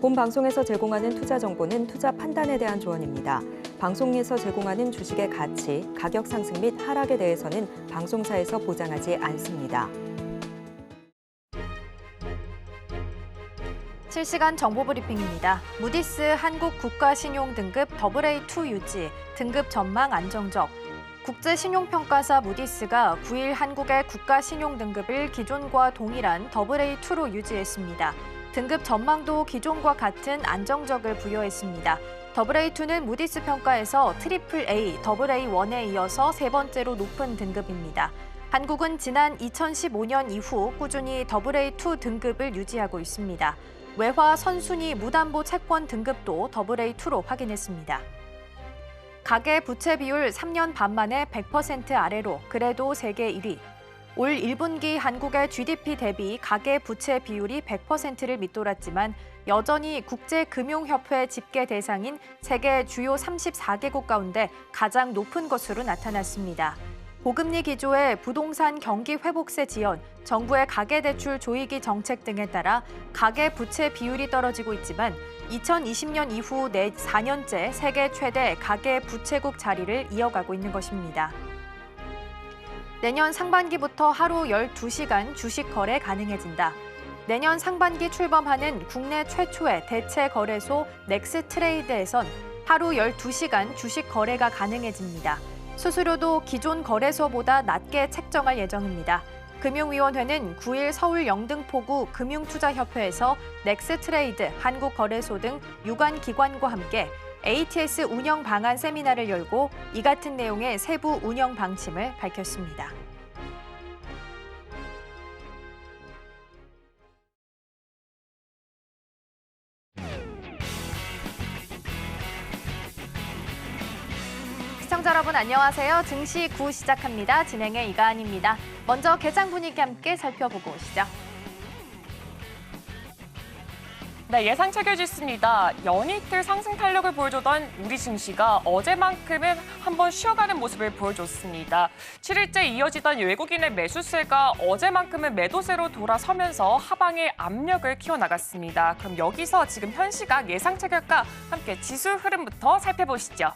본 방송에서 제공하는 투자 정보는 투자 판단에 대한 조언입니다. 방송에서 제공하는 주식의 가치, 가격 상승 및 하락에 대해서는 방송사에서 보장하지 않습니다. 실시간 정보 브리핑입니다. 무디스 한국 국가신용등급 AA2 유지, 등급 전망 안정적. 국제신용평가사 무디스가 9일 한국의 국가신용등급을 기존과 동일한 AA2로 유지했습니다. 등급 전망도 기존과 같은 안정적을 부여했습니다. AA2는 무디스 평가에서 AAA, AA1에 이어서 세 번째로 높은 등급입니다. 한국은 지난 2015년 이후 꾸준히 AA2 등급을 유지하고 있습니다. 외화 선순위 무담보 채권 등급도 AA2로 확인했습니다. 가계 부채 비율 3년 반 만에 100% 아래로 그래도 세계 1위. 올 1분기 한국의 GDP 대비 가계 부채 비율이 100%를 밑돌았지만 여전히 국제금융협회 집계 대상인 세계 주요 34개국 가운데 가장 높은 것으로 나타났습니다. 고금리 기조의 부동산 경기 회복세 지연, 정부의 가계대출 조이기 정책 등에 따라 가계 부채 비율이 떨어지고 있지만 2020년 이후 4년째 세계 최대 가계 부채국 자리를 이어가고 있는 것입니다. 내년 상반기부터 하루 12시간 주식 거래 가능해진다. 내년 상반기 출범하는 국내 최초의 대체 거래소 넥스트레이드에선 하루 12시간 주식 거래가 가능해집니다. 수수료도 기존 거래소보다 낮게 책정할 예정입니다. 금융위원회는 9일 서울 영등포구 금융투자협회에서 넥스트레이드, 한국거래소 등 유관 기관과 함께 ATS 운영 방안 세미나를 열고 이 같은 내용의 세부 운영 방침을 밝혔습니다. 시청자 여러분 안녕하세요. 증시 9 시작합니다. 진행의 이가은입니다. 먼저 개장 분위기 함께 살펴보고 오시죠. 네, 예상 체결지수입니다. 연이틀 상승 탄력을 보여주던 우리 증시가 어제만큼은 한번 쉬어가는 모습을 보여줬습니다. 7일째 이어지던 외국인의 매수세가 어제만큼은 매도세로 돌아서면서 하방의 압력을 키워나갔습니다. 그럼 여기서 지금 현 시각 예상 체결가 함께 지수 흐름부터 살펴보시죠.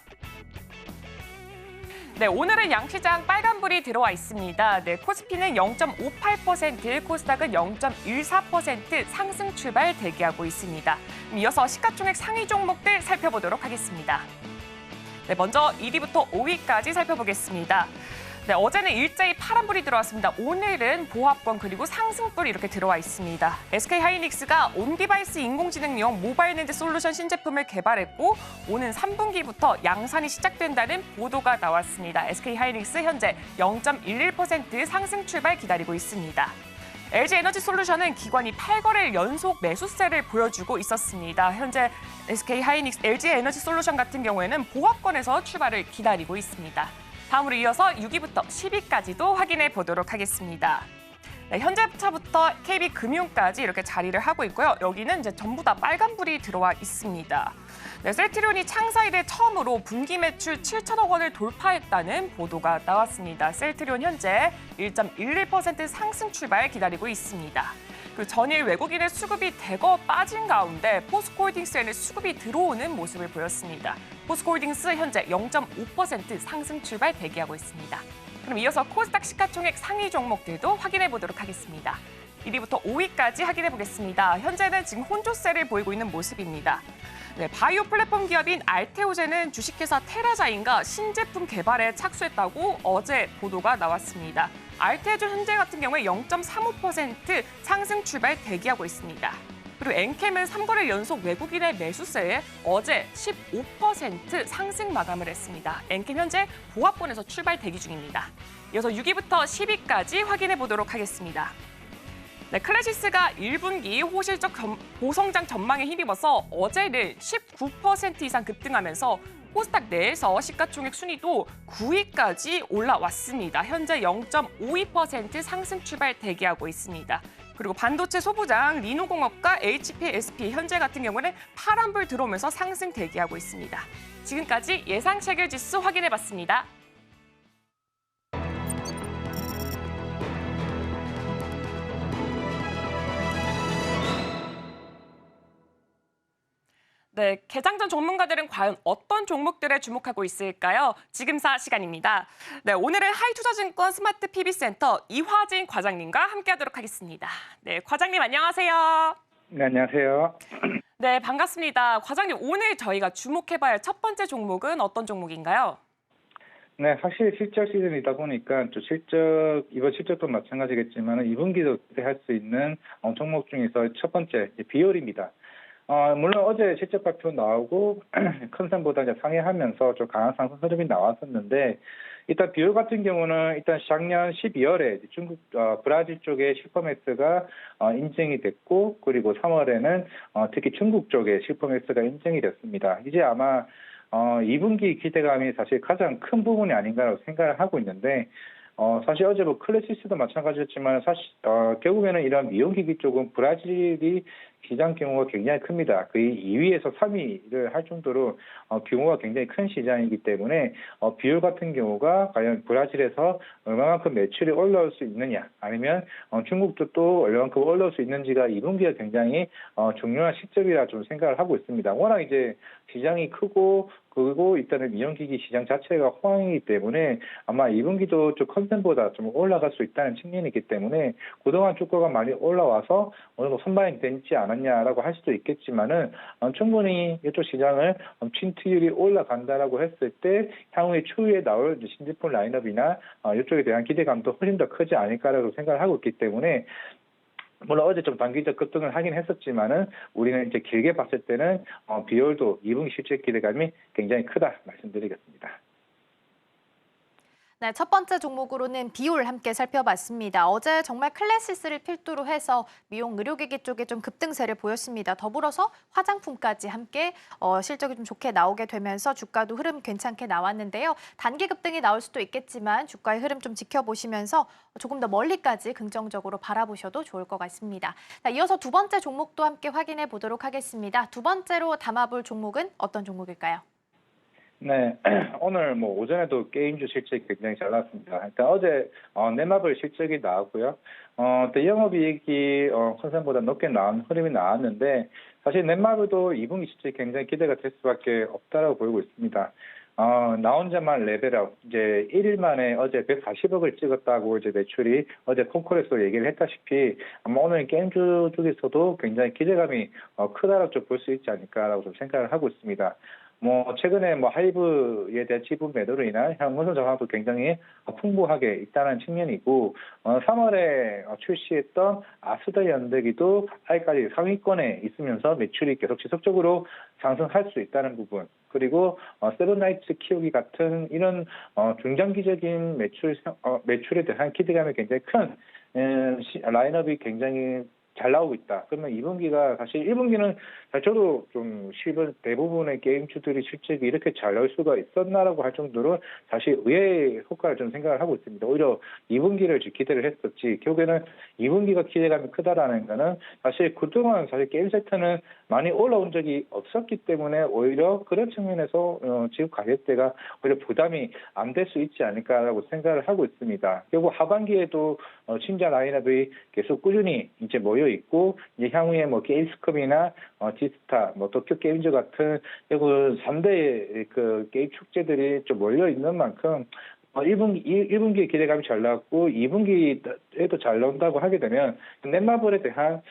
네, 오늘은 양시장 빨간불이 들어와 있습니다. 네, 코스피는 0.58%, 코스닥은 0.14% 상승 출발 대기하고 있습니다. 이어서 시가총액 상위 종목들 살펴보도록 하겠습니다. 네, 먼저 1위부터 5위까지 살펴보겠습니다. 네, 어제는 일제히 파란불이 들어왔습니다. 오늘은 보합권 그리고 상승불이 이렇게 들어와 있습니다. SK하이닉스가 온디바이스 인공지능용 모바일 렌즈 솔루션 신제품을 개발했고 오는 3분기부터 양산이 시작된다는 보도가 나왔습니다. SK하이닉스 현재 0.11% 상승 출발 기다리고 있습니다. LG에너지솔루션은 기관이 8거래일 연속 매수세를 보여주고 있었습니다. 현재 SK하이닉스, LG에너지솔루션 같은 경우에는 보합권에서 출발을 기다리고 있습니다. 다음으로 이어서 6위부터 10위까지도 확인해 보도록 하겠습니다. 네, 현재부터 KB금융까지 이렇게 자리를 하고 있고요. 여기는 이제 전부 다 빨간불이 들어와 있습니다. 네, 셀트리온이 창사 이래 처음으로 분기 매출 7천억 원을 돌파했다는 보도가 나왔습니다. 셀트리온 현재 1.11% 상승 출발 기다리고 있습니다. 그 전일 외국인의 수급이 대거 빠진 가운데 포스코홀딩스에는 수급이 들어오는 모습을 보였습니다. 포스코홀딩스 현재 0.5% 상승 출발 대기하고 있습니다. 그럼 이어서 코스닥 시가총액 상위 종목들도 확인해 보도록 하겠습니다. 1위부터 5위까지 확인해 보겠습니다. 현재는 지금 혼조세를 보이고 있는 모습입니다. 네, 바이오 플랫폼 기업인 알테오젠은 주식회사 테라자인과 신제품 개발에 착수했다고 어제 보도가 나왔습니다. 알테오젠 현재 같은 경우에 0.35% 상승 출발 대기하고 있습니다. 그리고 엔캠은 3거래일 연속 외국인의 매수세에 어제 15% 상승 마감을 했습니다. 엔캠 현재 보합권에서 출발 대기 중입니다. 이어서 6위부터 10위까지 확인해 보도록 하겠습니다. 네, 클래시스가 1분기 호실적 고성장 전망에 힘입어서 어제는 19% 이상 급등하면서 코스닥 내에서 시가총액 순위도 9위까지 올라왔습니다. 현재 0.52% 상승 출발 대기하고 있습니다. 그리고 반도체 소부장 리노공업과 HPSP 현재 같은 경우는 파란불 들어오면서 상승 대기하고 있습니다. 지금까지 예상 체결지수 확인해봤습니다. 네, 개장 전 전문가들은 과연 어떤 종목들에 주목하고 있을까요? 지금사 시간입니다. 네, 오늘은 하이투자증권 스마트 PB센터 이화진 과장님과 함께하도록 하겠습니다. 네, 과장님 안녕하세요. 네, 안녕하세요. 네, 반갑습니다. 과장님, 오늘 저희가 주목해봐야 할 첫 번째 종목은 어떤 종목인가요? 네, 사실 실적 시즌이다 보니까 또 이번 실적도 마찬가지겠지만 2분기도 기대할 수 있는 종목 중에서 첫 번째 비올입니다. 물론 어제 실적 발표 나오고 컨센보다 이제 상회하면서 좀 강한 상승 흐름이 나왔었는데 일단 비올 같은 경우는 일단 작년 12월에 중국 브라질 쪽의 실퍼맥스가 인증이 됐고 그리고 3월에는 특히 중국 쪽의 실퍼맥스가 인증이 됐습니다. 이제 아마 2분기 기대감이 사실 가장 큰 부분이 아닌가라고 생각을 하고 있는데 사실 어제 뭐 클래시스도 마찬가지였지만 사실 결국에는 이런 미용기기 쪽은 브라질이 시장 규모가 굉장히 큽니다. 거의 2위에서 3위를 할 정도로 규모가 굉장히 큰 시장이기 때문에 비올 같은 경우가 과연 브라질에서 얼마만큼 매출이 올라올 수 있느냐 아니면 중국도 또 얼마만큼 올라올 수 있는지가 2분기가 굉장히 중요한 시점이라 좀 생각을 하고 있습니다. 워낙 이제 시장이 크고 그리고 일단은 미용기기 시장 자체가 호황이기 때문에 아마 2분기도 좀 컨센보다 좀 올라갈 수 있다는 측면이기 때문에 그동안 주가가 많이 올라와서 어느 정도 선반영이 되지 않았냐라고 할 수도 있겠지만은 충분히 이쪽 시장을 춘트율이 올라간다라고 했을 때 향후에 추후에 나올 신제품 라인업이나 이쪽에 대한 기대감도 훨씬 더 크지 않을까라고 생각을 하고 있기 때문에 물론 어제 좀 단기적 급등을 하긴 했었지만은 우리는 이제 길게 봤을 때는 비올도 2분기 실적 기대감이 굉장히 크다 말씀드리겠습니다. 네, 첫 번째 종목으로는 비올 함께 살펴봤습니다. 어제 정말 클래시스를 필두로 해서 미용 의료기기 쪽에 좀 급등세를 보였습니다. 더불어서 화장품까지 함께 실적이 좀 좋게 나오게 되면서 주가도 흐름 괜찮게 나왔는데요. 단기 급등이 나올 수도 있겠지만 주가의 흐름 좀 지켜보시면서 조금 더 멀리까지 긍정적으로 바라보셔도 좋을 것 같습니다. 자, 이어서 두 번째 종목도 함께 확인해 보도록 하겠습니다. 두 번째로 담아볼 종목은 어떤 종목일까요? 네, 오늘 뭐 오전에도 게임주 실적이 굉장히 잘 나왔습니다. 일단 어제 넷마블 실적이 나왔고요. 또 영업이익이 컨센보다 높게 나온 흐름이 나왔는데 사실 넷마블도 2분기 실적이 굉장히 기대가 될 수밖에 없다라고 보이고 있습니다. 나 혼자만 레벨업 이제 1일 만에 어제 140억을 찍었다고 이제 매출이 어제 콘콜에서 얘기를 했다시피 아마 오늘 게임주 쪽에서도 굉장히 기대감이 크다라고 좀 볼 수 있지 않을까라고 좀 생각을 하고 있습니다. 뭐 최근에 뭐 하이브에 대한 지분 매도로 인한 현금성 정황도 굉장히 풍부하게 있다는 측면이고 3월에 출시했던 아스더 연대기도 아직까지 상위권에 있으면서 매출이 계속 지속적으로 상승할 수 있다는 부분 그리고 세븐나이츠 키우기 같은 이런 중장기적인 매출에 대한 기대감이 굉장히 큰 라인업이 굉장히 잘 나오고 있다. 그러면 2분기가 사실 1분기는 저도 좀 대부분의 게임주들이 실적이 이렇게 잘 나올 수가 있었나라고 할 정도로 사실 의외의 효과를 좀 생각을 하고 있습니다. 오히려 2분기를 기대를 했었지 결국에는 2분기가 기대감이 크다라는 거는 사실 그동안 사실 게임 섹터는 많이 올라온 적이 없었기 때문에 오히려 그런 측면에서 지금 가격대가 오히려 부담이 안 될 수 있지 않을까라고 생각을 하고 있습니다. 결국 하반기에도 신작 라인업이 계속 꾸준히 이제 모여 있고 이제 향후에 뭐 게임스컴이나 디스타, 뭐 도쿄 게임즈 같은 결국 3대 그 게임 축제들이 좀 몰려 있는 만큼 1분기에 기대감이 잘 나왔고 2분기에도 잘 나온다고 하게 되면 넷마블에 대한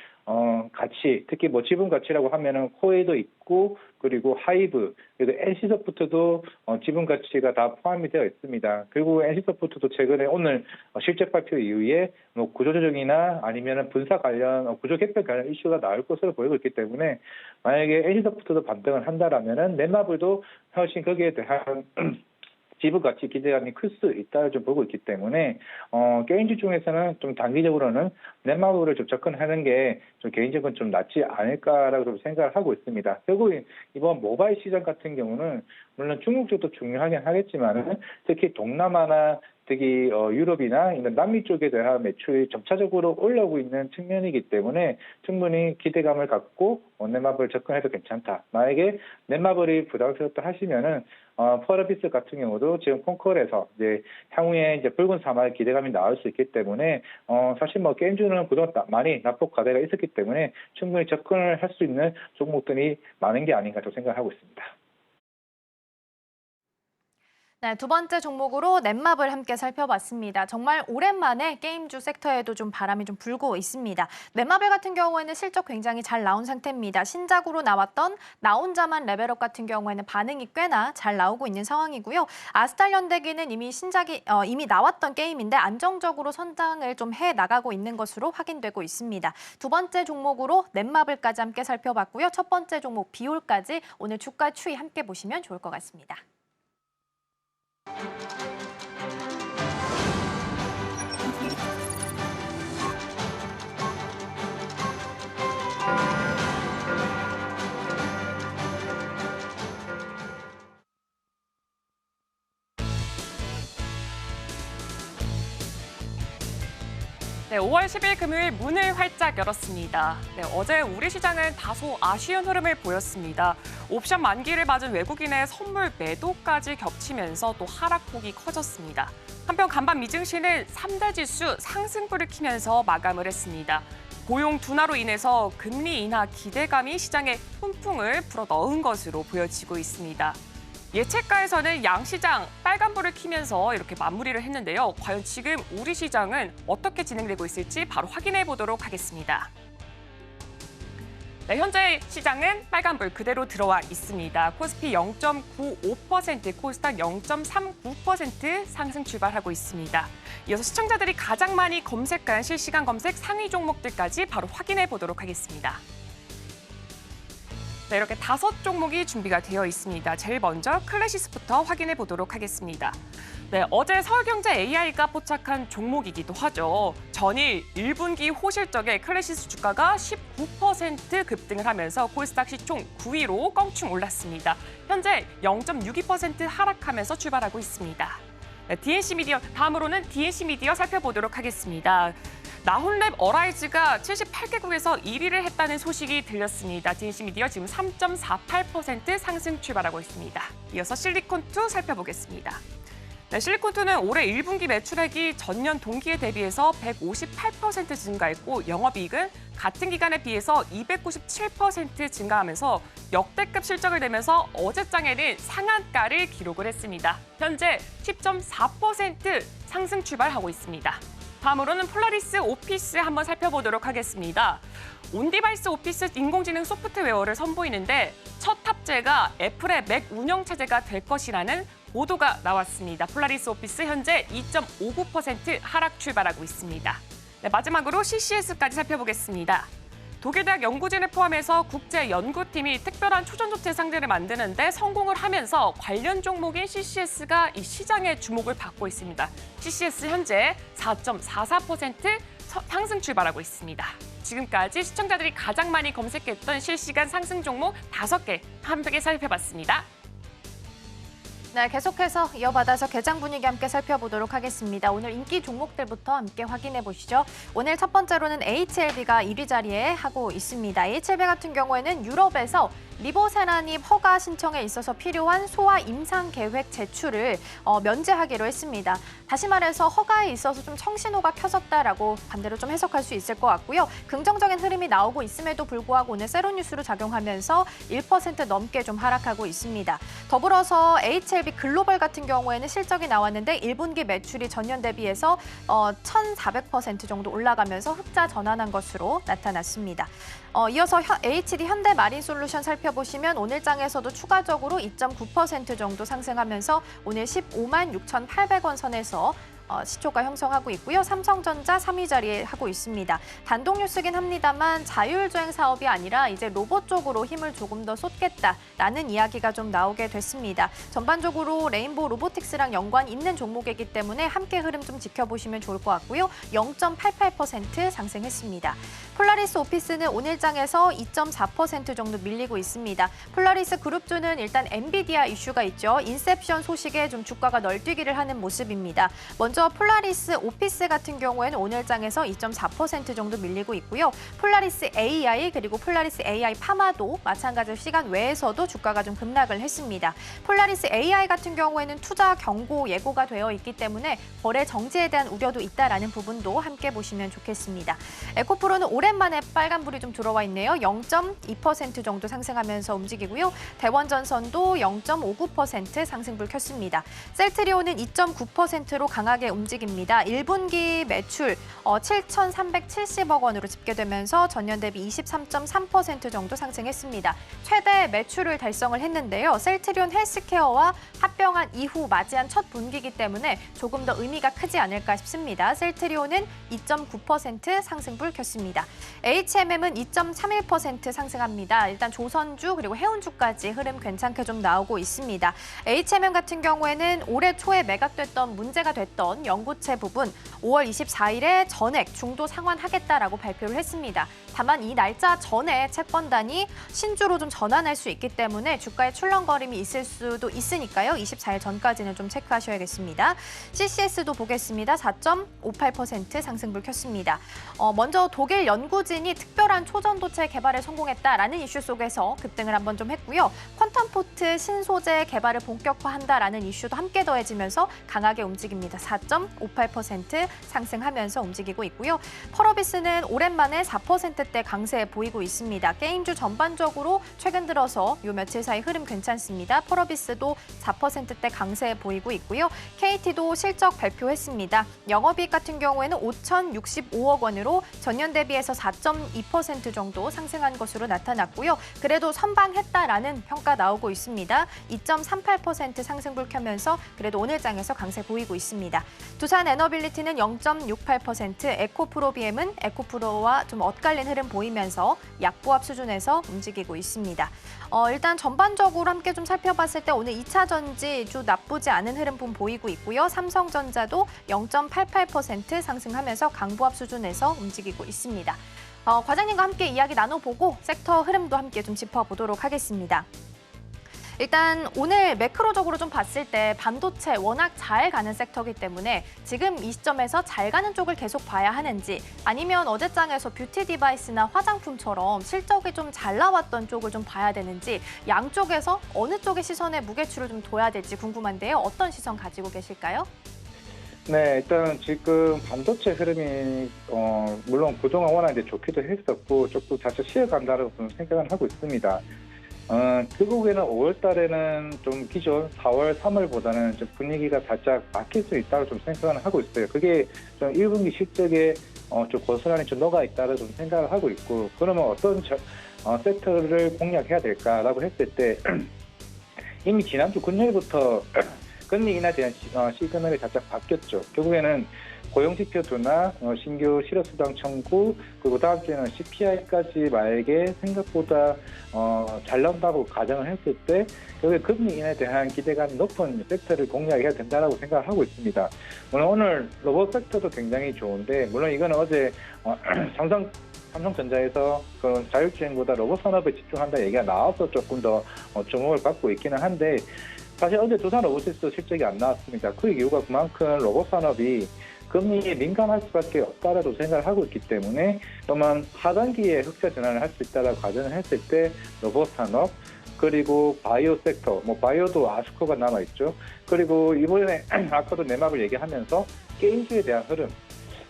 가치, 특히 뭐 지분 가치라고 하면은 코에도 있고 그리고 하이브 그리고 NC소프트도 지분 가치가 다 포함이 되어 있습니다. 그리고 NC소프트도 최근에 오늘 실적 발표 이후에 뭐 구조조정이나 아니면은 분사 관련 구조 개편 관련 이슈가 나올 것으로 보이고 있기 때문에 만약에 NC소프트도 반등을 한다라면은 넷마블도 훨씬 거기에 대한 지분 가치 기대감이 클 수 있다를 좀 보고 있기 때문에 게임주 중에서는 좀 단기적으로는 넷마블을 좀 접근하는 게 좀 개인적으로 좀 낫지 않을까라고 좀 생각을 하고 있습니다. 결국 이번 모바일 시장 같은 경우는 물론 중국 쪽도 중요하긴 하겠지만은 특히 동남아나 특히 유럽이나 이런 남미 쪽에 대한 매출이 점차적으로 올라오고 있는 측면이기 때문에 충분히 기대감을 갖고 넷마블 접근해도 괜찮다. 만약에 넷마블이 부담스럽다 하시면은 펄어비스 같은 경우도 지금 콩컬에서 이제 향후에 이제 붉은 사마의 기대감이 나올 수 있기 때문에 사실 뭐 게임주는 그동안 많이 납폭 과대가 있었기 때문에 충분히 접근을 할 수 있는 종목들이 많은 게 아닌가 또 생각하고 있습니다. 네, 두 번째 종목으로 넷마블 함께 살펴봤습니다. 정말 오랜만에 게임주 섹터에도 좀 바람이 좀 불고 있습니다. 넷마블 같은 경우에는 실적 굉장히 잘 나온 상태입니다. 신작으로 나왔던 나 혼자만 레벨업 같은 경우에는 반응이 꽤나 잘 나오고 있는 상황이고요. 아스탈 연대기는 이미 나왔던 게임인데 안정적으로 선장을 좀 해 나가고 있는 것으로 확인되고 있습니다. 두 번째 종목으로 넷마블까지 함께 살펴봤고요. 첫 번째 종목 비올까지 오늘 주가 추이 함께 보시면 좋을 것 같습니다. 네, 5월 10일 금요일 문을 활짝 열었습니다. 네, 어제 우리 시장은 다소 아쉬운 흐름을 보였습니다. 옵션 만기를 맞은 외국인의 선물 매도까지 겹치면서 또 하락폭이 커졌습니다. 한편 간밤 미증시는 3대 지수 상승불을 키면서 마감을 했습니다. 고용 둔화로 인해서 금리 인하 기대감이 시장에 훈풍을 불어넣은 것으로 보여지고 있습니다. 예채가에서는 양시장 빨간불을 키면서 이렇게 마무리를 했는데요. 과연 지금 우리 시장은 어떻게 진행되고 있을지 바로 확인해 보도록 하겠습니다. 네, 현재 시장은 빨간불 그대로 들어와 있습니다. 코스피 0.95%, 코스닥 0.39% 상승 출발하고 있습니다. 이어서 시청자들이 가장 많이 검색한 실시간 검색 상위 종목들까지 바로 확인해 보도록 하겠습니다. 네, 이렇게 5종목이 준비가 되어 있습니다. 제일 먼저 클래시스부터 확인해 보도록 하겠습니다. 네, 어제 서울경제 AI가 포착한 종목이기도 하죠. 전일 1분기 호실적에 클래시스 주가가 19% 급등을 하면서 코스닥 시총 9위로 껑충 올랐습니다. 현재 0.62% 하락하면서 출발하고 있습니다. 네, DNC 미디어, 다음으로는 DNC 미디어 살펴보도록 하겠습니다. 나홀랩 어라이즈가 78개국에서 1위를 했다는 소식이 들렸습니다. DNC 미디어 지금 3.48% 상승 출발하고 있습니다. 이어서 실리콘2 살펴보겠습니다. 네, 실리콘2는 올해 1분기 매출액이 전년 동기에 대비해서 158% 증가했고 영업이익은 같은 기간에 비해서 297% 증가하면서 역대급 실적을 내면서 어제장에는 상한가를 기록을 했습니다. 현재 10.4% 상승 출발하고 있습니다. 다음으로는 폴라리스 오피스 한번 살펴보도록 하겠습니다. 온디바이스 오피스 인공지능 소프트웨어를 선보이는데 첫 탑재가 애플의 맥 운영체제가 될 것이라는 보도가 나왔습니다. 폴라리스 오피스 현재 2.59% 하락 출발하고 있습니다. 네, 마지막으로 CCS까지 살펴보겠습니다. 독일대학 연구진을 포함해서 국제연구팀이 특별한 초전도체 상대를 만드는데 성공을 하면서 관련 종목인 CCS가 이 시장의 주목을 받고 있습니다. CCS 현재 4.44% 상승 출발하고 있습니다. 지금까지 시청자들이 가장 많이 검색했던 실시간 상승 종목 5개 함께 살펴봤습니다. 네, 계속해서 이어받아서 개장 분위기 함께 살펴보도록 하겠습니다. 오늘 인기 종목들부터 함께 확인해 보시죠. 오늘 첫 번째로는 HLB가 1위 자리에 하고 있습니다. HLB 같은 경우에는 유럽에서 리보세라닙 허가 신청에 있어서 필요한 소화 임상 계획 제출을 면제하기로 했습니다. 다시 말해서 허가에 있어서 좀 청신호가 켜졌다라고 반대로 좀 해석할 수 있을 것 같고요. 긍정적인 흐름이 나오고 있음에도 불구하고 오늘 세로뉴스로 작용하면서 1% 넘게 좀 하락하고 있습니다. 더불어서 HLB 글로벌 같은 경우에는 실적이 나왔는데 1분기 매출이 전년 대비해서 1,400% 정도 올라가면서 흑자 전환한 것으로 나타났습니다. 이어서 HD 현대마린솔루션 살펴보시면 오늘 장에서도 추가적으로 2.9% 정도 상승하면서 오늘 156,800원 선에서 시초가 형성하고 있고요. 삼성전자 3위 자리에 하고 있습니다. 단독 뉴스긴 합니다만 자율주행 사업이 아니라 이제 로봇 쪽으로 힘을 조금 더 쏟겠다라는 이야기가 좀 나오게 됐습니다. 전반적으로 레인보우 로보틱스랑 연관 있는 종목이기 때문에 함께 흐름 좀 지켜보시면 좋을 것 같고요. 0.88% 상승했습니다. 폴라리스 오피스는 오늘장에서 2.4% 정도 밀리고 있습니다. 폴라리스 그룹주는 일단 엔비디아 이슈가 있죠. 인셉션 소식에 좀 주가가 널뛰기를 하는 모습입니다. 먼저 폴라리스 오피스 같은 경우에는 오늘장에서 2.4% 정도 밀리고 있고요. 폴라리스 AI 그리고 폴라리스 AI 파마도 마찬가지로 시간 외에서도 주가가 좀 급락을 했습니다. 폴라리스 AI 같은 경우에는 투자 경고 예고가 되어 있기 때문에 거래 정지에 대한 우려도 있다라는 부분도 함께 보시면 좋겠습니다. 에코프로는 오랜만에 빨간불이 좀 들어와 있네요. 0.2% 정도 상승하면서 움직이고요. 대원전선도 0.59% 상승불 켰습니다. 셀트리온은 2.9%로 강하게 움직입니다. 1분기 매출 7,370억 원으로 집계되면서 전년 대비 23.3% 정도 상승했습니다. 최대 매출을 달성을 했는데요. 셀트리온 헬스케어와 합병한 이후 맞이한 첫 분기이기 때문에 조금 더 의미가 크지 않을까 싶습니다. 셀트리온은 2.9% 상승불 켰습니다. HMM은 2.31% 상승합니다. 일단 조선주 그리고 해운주까지 흐름 괜찮게 좀 나오고 있습니다. HMM 같은 경우에는 올해 초에 매각됐던 문제가 됐던 연구체 부분 5월 24일에 전액 중도 상환하겠다라고 발표를 했습니다. 다만 이 날짜 전에 채권단이 신주로 좀 전환할 수 있기 때문에 주가에 출렁거림이 있을 수도 있으니까요. 24일 전까지는 좀 체크하셔야겠습니다. CCS도 보겠습니다. 4.58% 상승불 켰습니다. 먼저 독일 연구진이 특별한 초전도체 개발에 성공했다라는 이슈 속에서 급등을 한번 좀 했고요. 퀀텀포트 신소재 개발을 본격화한다라는 이슈도 함께 더해지면서 강하게 움직입니다. 4.58% 상승하면서 움직이고 있고요. 펄어비스는 오랜만에 4%대 강세 보이고 있습니다. 게임주 전반적으로 최근 들어서 요 며칠 사이 흐름 괜찮습니다. 펄어비스도 4%대 강세 보이고 있고요. KT도 실적 발표했습니다. 영업이익 같은 경우에는 5,065억 원으로 전년 대비해서 4.2% 정도 상승한 것으로 나타났고요. 그래도 선방했다라는 평가 나오고 있습니다. 2.38% 상승불 켜면서 그래도 오늘장에서 강세 보이고 있습니다. 두산 에너빌리티는 0.68%, 에코프로비엠은 에코프로와 좀 엇갈린 흐름 보이면서 약보합 수준에서 움직이고 있습니다. 일단 전반적으로 함께 좀 살펴봤을 때 오늘 2차 전지주 나쁘지 않은 흐름 보이고 있고요. 삼성전자도 0.88% 상승하면서 강보합 수준에서 움직이고 있습니다. 과장님과 함께 이야기 나눠보고 섹터 흐름도 함께 좀 짚어보도록 하겠습니다. 일단 오늘 매크로적으로 좀 봤을 때 반도체 워낙 잘 가는 섹터이기 때문에 지금 이 시점에서 잘 가는 쪽을 계속 봐야 하는지 아니면 어제장에서 뷰티 디바이스나 화장품처럼 실적이 좀 잘 나왔던 쪽을 좀 봐야 되는지 양쪽에서 어느 쪽의 시선에 무게추를 좀 둬야 될지 궁금한데요. 어떤 시선 가지고 계실까요? 네, 일단 지금 반도체 흐름이 물론 그동안 워낙 이제 좋기도 했었고 조금 다시 쉬어간다고 좀 생각은 하고 있습니다. 결국에는 5월 달에는 좀 기존 4월, 3월보다는 좀 분위기가 살짝 바뀔 수 있다고 좀 생각을 하고 있어요. 그게 좀 1분기 실적에 좀 고스란히 좀 녹아 있다고 좀 생각을 하고 있고, 그러면 어떤 섹터를 공략해야 될까라고 했을 때 이미 지난주 금요일부터 금리 인하에 대한 시그널이 살짝 바뀌었죠. 결국에는 고용지표도나 신규 실업수당 청구, 그리고 다음 주에는 CPI까지 만약에 생각보다 잘 나온다고 가정을 했을 때 결국에 금리 인하에 대한 기대감이 높은 섹터를 공략해야 된다고 생각을 하고 있습니다. 물론 오늘 로봇 섹터도 굉장히 좋은데, 물론 이거는 어제 삼성전자에서 그 자율주행보다 로봇 산업에 집중한다 얘기가 나와서 조금 더 주목을 받고 있기는 한데, 사실 어제 두산 로보틱스 실적이 안 나왔습니다. 그 이유가 그만큼 로봇 산업이 금리에 민감할 수밖에 없다라고 생각을 하고 있기 때문에, 또한 하반기에 흑자 전환을 할 수 있다라고 가정을 했을 때 로봇 산업, 그리고 바이오 섹터, 바이오도 아스코가 남아있죠. 그리고 이번에 아까도 네마블 얘기하면서 게임주에 대한 흐름,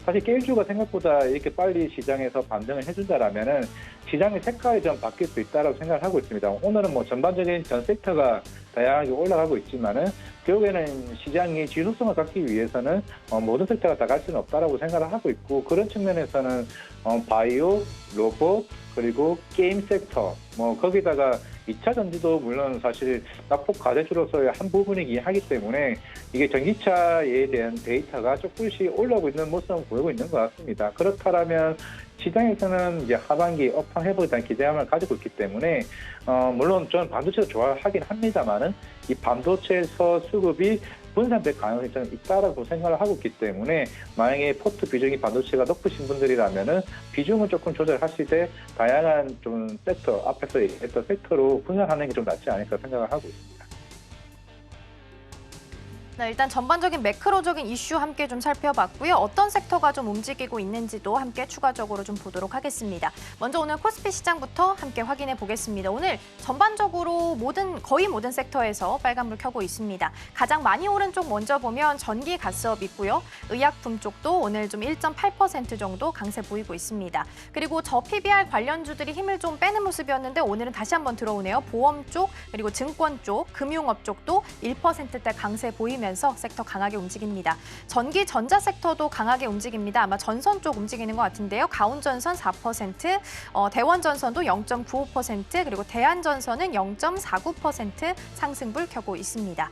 사실 게임주가 생각보다 이렇게 빨리 시장에서 반등을 해준다라면은 시장의 색깔이 좀 바뀔 수 있다라고 생각을 하고 있습니다. 오늘은 전반적인 전 섹터가 다양하게 올라가고 있지만은 결국에는 시장이 지속성을 갖기 위해서는 모든 섹터가 다 갈 수는 없다라고 생각을 하고 있고, 그런 측면에서는 바이오, 로봇, 그리고 게임 섹터, 거기다가 2차 전지도 물론 사실 낙폭 과대주로서의 한 부분이긴 하기 때문에 이게 전기차에 대한 데이터가 조금씩 올라오고 있는 모습을 보이고 있는 것 같습니다. 그렇다면 시장에서는 이제 하반기 업황 회복에 대한 기대감을 가지고 있기 때문에 물론 저는 반도체도 좋아하긴 합니다만은 이 반도체에서 수급이 분산될 가능성이 좀 있다라고 생각을 하고 있기 때문에 만약에 포트 비중이 반도체가 높으신 분들이라면은 비중을 조금 조절하시되 다양한 좀 섹터 앞에서 얘기했던 섹터로 분산하는 게 좀 낫지 않을까 생각을 하고 있습니다. 네, 일단 전반적인 매크로적인 이슈 함께 좀 살펴봤고요. 어떤 섹터가 좀 움직이고 있는지도 함께 추가적으로 좀 보도록 하겠습니다. 먼저 오늘 코스피 시장부터 함께 확인해 보겠습니다. 오늘 전반적으로 거의 모든 섹터에서 빨간불 켜고 있습니다. 가장 많이 오른 쪽 먼저 보면 전기 가스업 있고요. 의약품 쪽도 오늘 좀 1.8% 정도 강세 보이고 있습니다. 그리고 저 PBR 관련주들이 힘을 좀 빼는 모습이었는데 오늘은 다시 한번 들어오네요. 보험 쪽, 그리고 증권 쪽, 금융업 쪽도 1%대 강세 보이면서 섹터 강하게 움직입니다. 전기 전자 섹터도 강하게 움직입니다. 아마 전선 쪽 움직이는 것 같은데요. 가온전선 4%, 대원전선도 0.95%, 그리고 대한전선은 0.49% 상승불 켜고 있습니다.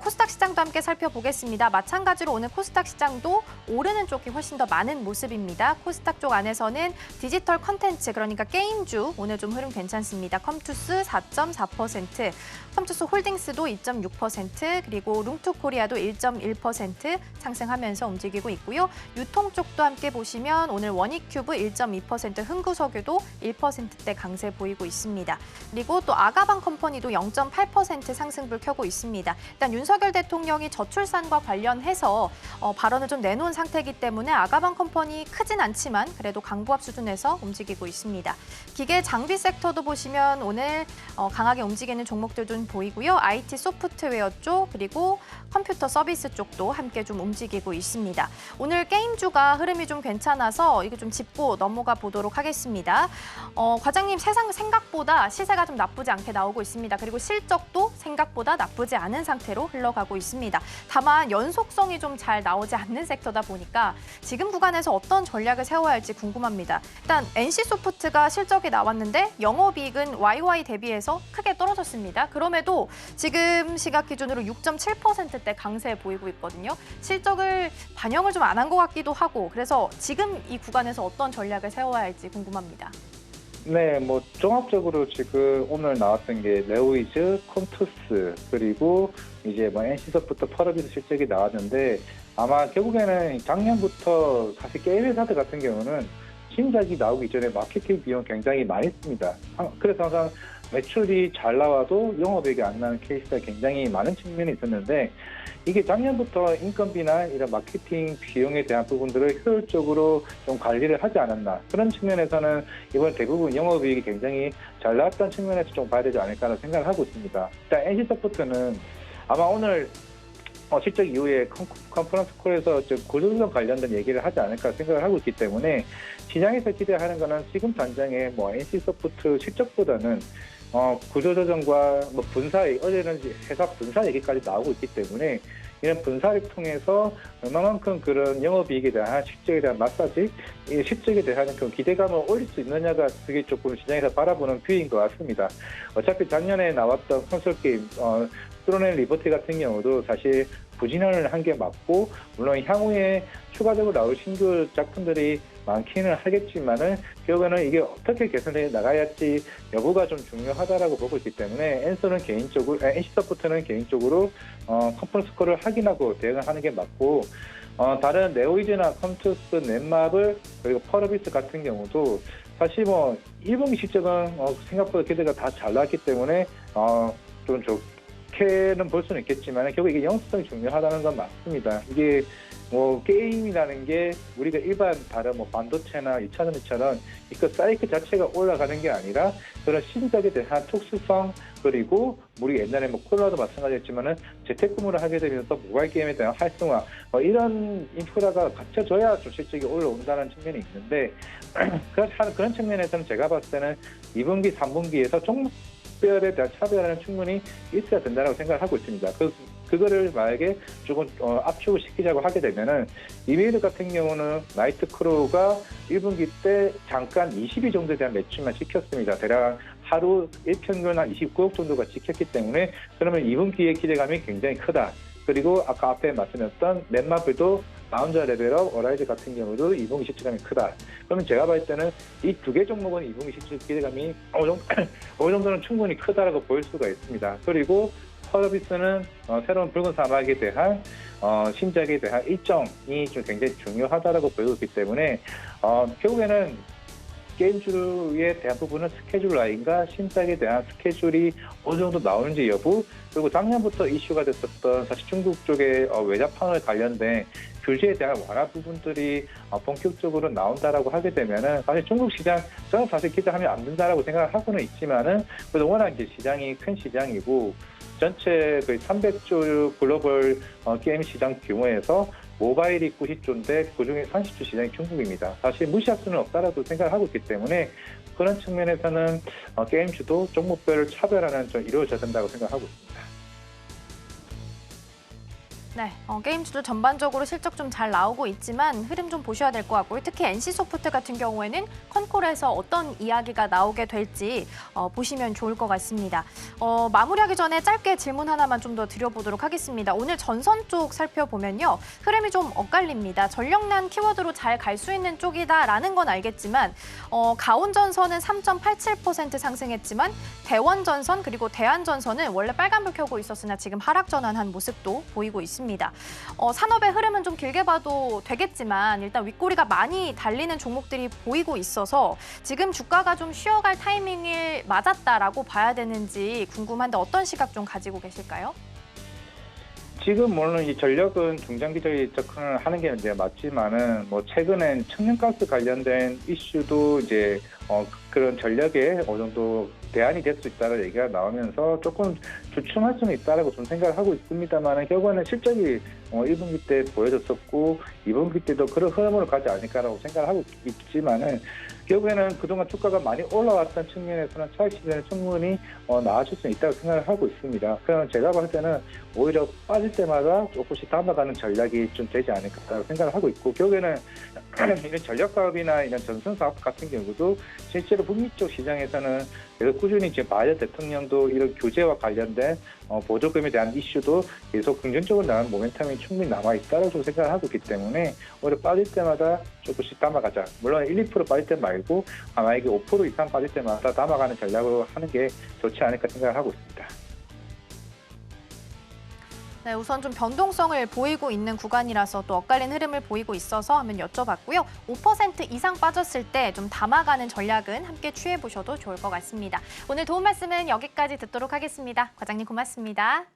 코스닥 시장도 함께 살펴보겠습니다. 마찬가지로 오늘 코스닥 시장도 오르는 쪽이 훨씬 더 많은 모습입니다. 코스닥 쪽 안에서는 디지털 컨텐츠, 그러니까 게임주 오늘 좀 흐름 괜찮습니다. 컴투스 4.4%, 컴투스 홀딩스도 2.6%, 그리고 룽투코리아도 1.1% 상승하면서 움직이고 있고요. 유통 쪽도 함께 보시면 오늘 원익큐브 1.2%, 흥구석유도 1%대 강세 보이고 있습니다. 그리고 또 아가방 컴퍼니도 0.8% 상승불 켜고 있습니다. 일단 윤석열 대통령이 저출산과 관련해서 발언을 좀 내놓은 상태이기 때문에 아가방 컴퍼니 크진 않지만 그래도 강보합 수준에서 움직이고 있습니다. 기계 장비 섹터도 보시면 오늘 강하게 움직이는 종목들 좀 보이고요. IT 소프트웨어 쪽, 그리고 컴퓨터 서비스 쪽도 함께 좀 움직이고 있습니다. 오늘 게임주가 흐름이 좀 괜찮아서 이거 좀 짚고 넘어가 보도록 하겠습니다. 과장님, 생각보다 시세가 좀 나쁘지 않게 나오고 있습니다. 그리고 실적도 생각보다 나쁘지 않은 상태로 흘러가고 있습니다. 다만 연속성이 좀 잘 나오지 않는 섹터다 보니까 지금 구간에서 어떤 전략을 세워야 할지 궁금합니다. 일단 NC소프트가 실적이 나왔는데 영업이익은 YY 대비해서 크게 떨어졌습니다. 그럼에도 지금 시각 기준으로 6.7%대 강세 보이고 있거든요. 실적을 반영을 좀 안 한 것 같기도 하고, 그래서 지금 이 구간에서 어떤 전략을 세워야 할지 궁금합니다. 네, 뭐 종합적으로 지금 오늘 나왔던 게 네오이즈, 컴투스, 그리고 이제 뭐 NC소프트, 펄어비스 실적이 나왔는데 아마 결국에는 작년부터 사실 게임 회사들 같은 경우는 신작이 나오기 전에 마케팅 비용 굉장히 많이 씁니다. 그래서 항상 매출이 잘 나와도 영업이익이 안 나는 케이스가 굉장히 많은 측면이 있었는데 이게 작년부터 인건비나 이런 마케팅 비용에 대한 부분들을 효율적으로 좀 관리를 하지 않았나, 그런 측면에서는 이번 대부분 영업이익이 굉장히 잘 나왔다는 측면에서 좀 봐야 되지 않을까라는 생각을 하고 있습니다. 일단 NC소프트는 아마 오늘 실적 이후에 컨퍼런스 콜에서 구조조정 관련된 얘기를 하지 않을까 생각을 하고 있기 때문에 시장에서 기대하는 거는 지금 당장에 뭐 NC소프트 실적보다는 구조조정과 뭐 분사액, 어제는 회사 분사 얘기까지 나오고 있기 때문에 이런 분사를 통해서 얼마만큼 그런 영업이익에 대한 실적에 대한 마사지, 이 실적에 대한 그 기대감을 올릴 수 있느냐가 그게 조금 시장에서 바라보는 뷰인 것 같습니다. 어차피 작년에 나왔던 콘솔 게임 스로넨 리버티 같은 경우도 사실 부진을 한 게 맞고, 물론 향후에 추가적으로 나올 신규 작품들이 많기는 하겠지만은 결국에는 이게 어떻게 개선해 나가야 할지 여부가 좀 중요하다라고 보고 있기 때문에 NC소프트는 개인적으로 컨퍼런스 콜을 확인하고 대응을 하는 게 맞고, 다른 네오이즈나 컴투스, 넷마블, 그리고 펄어비스 같은 경우도 사실 뭐 1분기 실적은 생각보다 기대가 다 잘 나왔기 때문에 좀 좋게는 볼 수는 있겠지만 결국 이게 영수성이 중요하다는 건 맞습니다. 이게 뭐 게임이라는 게 우리가 일반 다른 뭐 반도체나 2차 전지처럼 이거 사이클 자체가 올라가는 게 아니라 그런 신작에 대한 특수성, 그리고 우리 옛날에 뭐 콜라도 마찬가지였지만은 재택근무를 하게 되면서 모바일 게임에 대한 활성화, 이런 인프라가 갖춰져야 좀 실적이 올라온다는 측면이 있는데 그런 측면에서는 제가 봤을 때는 2분기, 3분기에서 종목별에 대한 차별화는 충분히 있어야 된다고 생각을 하고 있습니다. 그거를 만약에 조금 압축을 시키자고 하게 되면은 이메일 같은 경우는 나이트크루가 1분기 때 잠깐 20위 정도에 대한 매출만 지켰습니다. 대략 하루 일평균 한 29억 정도가 지켰기 때문에 그러면 2분기의 기대감이 굉장히 크다. 그리고 아까 앞에 말씀드렸던 넷마블도 라운저 레벨업, 어라이즈 같은 경우도 2분기 실질감이 크다. 그러면 제가 봤을 때는 이 두 개 종목은 2분기 실질 기대감이 어느 정도는 충분히 크다라고 보일 수가 있습니다. 그리고 서비스는 새로운 붉은 사막에 대한 신작에 대한 일정이 좀 굉장히 중요하다라고 보이고 있기 때문에 결국에는 게임주에 대한 부분은 스케줄 라인과 신작에 대한 스케줄이 어느 정도 나오는지 여부, 그리고 작년부터 이슈가 됐었던 사실 중국 쪽의 외자판을 관련된 규제에 대한 완화 부분들이 본격적으로 나온다라고 하게 되면은 사실 중국 시장 저는 사실 기대하면 안 된다라고 생각을 하고는 있지만은 그래도 워낙 이제 시장이 큰 시장이고 전체 거의 300조 글로벌 게임 시장 규모에서 모바일이 90조인데 그중에 30조 시장이 중국입니다. 사실 무시할 수는 없다라고 생각을 하고 있기 때문에 그런 측면에서는 게임주도 종목별을 차별화는 좀 이루어져야 된다고 생각하고 있습니다. 네, 게임주도 전반적으로 실적 좀 잘 나오고 있지만 흐름 좀 보셔야 될 것 같고요. 특히 NC소프트 같은 경우에는 컨콜에서 어떤 이야기가 나오게 될지 보시면 좋을 것 같습니다. 마무리하기 전에 짧게 질문 하나만 좀 더 드려보도록 하겠습니다. 오늘 전선 쪽 살펴보면요. 흐름이 좀 엇갈립니다. 전력난 키워드로 잘 갈 수 있는 쪽이다라는 건 알겠지만 가온전선은 3.87% 상승했지만 대원전선 그리고 대한전선은 원래 빨간불 켜고 있었으나 지금 하락 전환한 모습도 보이고 있습니다. 산업의 흐름은 좀 길게 봐도 되겠지만 일단 윗꼬리가 많이 달리는 종목들이 보이고 있어서 지금 주가가 좀 쉬어갈 타이밍이 맞았다라고 봐야 되는지 궁금한데 어떤 시각 좀 가지고 계실까요? 지금 물론 이 전력은 중장기적인 접근을 하는 게 이제 맞지만은 뭐 최근엔 천연가스 관련된 이슈도 이제 그런 전력에 어느 정도 대안이 될 수 있다는 얘기가 나오면서 조금 주춤할 수는 있다라고 좀 생각을 하고 있습니다만은 결국에는 실적이 1분기 때 보여줬었고 2분기 때도 그런 흐름으로 가지 않을까라고 생각을 하고 있지만은 결국에는 그동안 주가가 많이 올라왔던 측면에서는 차익 시세는 충분히 나아질 수 있다고 생각을 하고 있습니다. 그럼 제가 봤을 때는 오히려 빠질 때마다 조금씩 담아가는 전략이 좀 되지 않을까라고 생각을 하고 있고 결국에는 이런 전력 사업이나 이런 전선 사업 같은 경우도 실제로 북미 쪽 시장에서는 계속 꾸준히 지금 바이든 대통령도 이런 규제와 관련된 보조금에 대한 이슈도 계속 긍정적으로 나가는 모멘텀이 충분히 남아있다고 생각을 하고 있기 때문에 오히려 빠질 때마다 조금씩 담아가자. 물론 1, 2% 빠질 때 말고 만약에 5% 이상 빠질 때마다 담아가는 전략으로 하는 게 좋지 않을까 생각을 하고 있습니다. 네, 우선 좀 변동성을 보이고 있는 구간이라서 또 엇갈린 흐름을 보이고 있어서 한번 여쭤봤고요. 5% 이상 빠졌을 때 좀 담아가는 전략은 함께 취해보셔도 좋을 것 같습니다. 오늘 도움 말씀은 여기까지 듣도록 하겠습니다. 과장님 고맙습니다.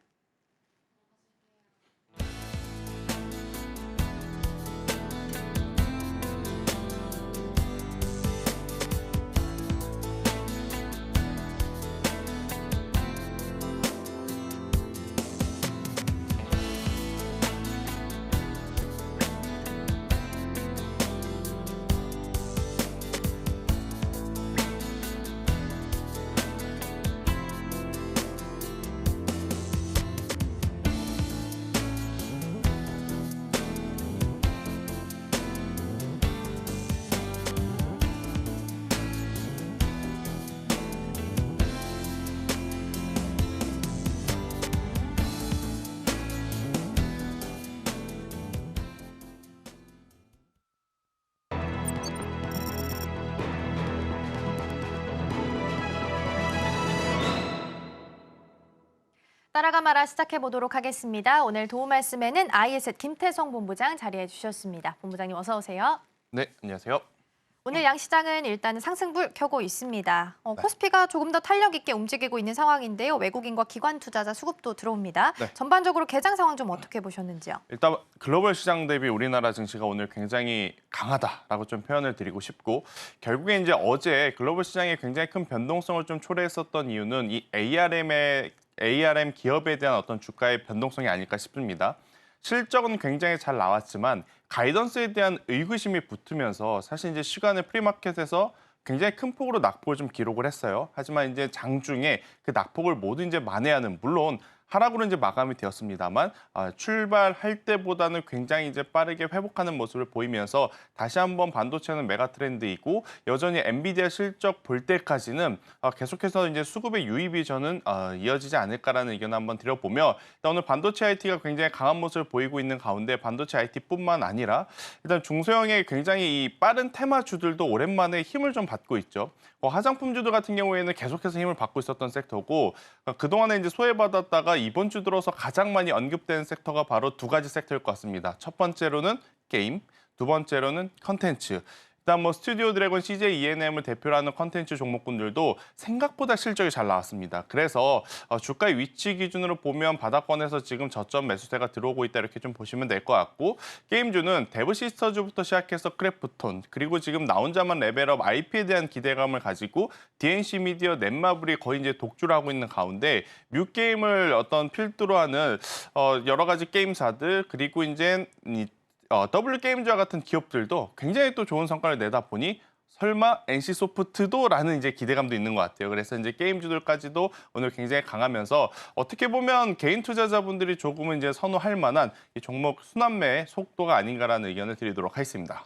따라가 말아 시작해보도록 하겠습니다. 오늘 도움 말씀에는 IS의 김태성 본부장 자리해 주셨습니다. 본부장님 어서 오세요. 네, 안녕하세요. 오늘 양시장은 일단은 상승불 켜고 있습니다. 코스피가 조금 더 탄력 있게 움직이고 있는 상황인데요. 외국인과 기관 투자자 수급도 들어옵니다. 네. 전반적으로 개장 상황 좀 어떻게 보셨는지요? 일단 글로벌 시장 대비 우리나라 증시가 오늘 굉장히 강하다라고 좀 표현을 드리고 싶고 결국에 이제 어제 글로벌 시장에 굉장히 큰 변동성을 좀 초래했었던 이유는 이 ARM 기업에 대한 어떤 주가의 변동성이 아닐까 싶습니다. 실적은 굉장히 잘 나왔지만 가이던스에 대한 의구심이 붙으면서 사실 이제 시간을 프리마켓에서 굉장히 큰 폭으로 낙폭을 좀 기록을 했어요. 하지만 이제 장중에 그 낙폭을 모두 이제 만회하는 물론 하락으로 이제 마감이 되었습니다만 출발할 때보다는 굉장히 이제 빠르게 회복하는 모습을 보이면서 다시 한번 반도체는 메가 트렌드이고 여전히 엔비디아 실적 볼 때까지는 계속해서 이제 수급의 유입이 저는 이어지지 않을까라는 의견을 한번 드려보며 일단 오늘 반도체 IT가 굉장히 강한 모습을 보이고 있는 가운데 반도체 IT뿐만 아니라 일단 중소형의 굉장히 이 빠른 테마주들도 오랜만에 힘을 좀 받고 있죠. 화장품주들 같은 경우에는 계속해서 힘을 받고 있었던 섹터고 그동안에 이제 소외받았다가 이번 주 들어서 가장 많이 언급된 섹터가 바로 두 가지 섹터일 것 같습니다. 첫 번째로는 게임, 두 번째로는 컨텐츠. 일단 뭐 스튜디오 드래곤, CJ ENM을 대표로 하는 컨텐츠 종목군들도 생각보다 실적이 잘 나왔습니다. 그래서 주가의 위치 기준으로 보면 바닥권에서 지금 저점 매수세가 들어오고 있다 이렇게 좀 보시면 될 것 같고 게임주는 데브 시스터즈부터 시작해서 크래프톤 그리고 지금 나 혼자만 레벨업 IP에 대한 기대감을 가지고 DNC 미디어, 넷마블이 거의 이제 독주를 하고 있는 가운데 뮤게임을 어떤 필두로 하는 여러 가지 게임사들 그리고 이제 W게임즈와 같은 기업들도 굉장히 또 좋은 성과를 내다 보니 설마 NC소프트도라는 이제 기대감도 있는 것 같아요. 그래서 이제 게임주들까지도 오늘 굉장히 강하면서 어떻게 보면 개인 투자자분들이 조금은 이제 선호할 만한 이 종목 순환매의 속도가 아닌가라는 의견을 드리도록 하겠습니다.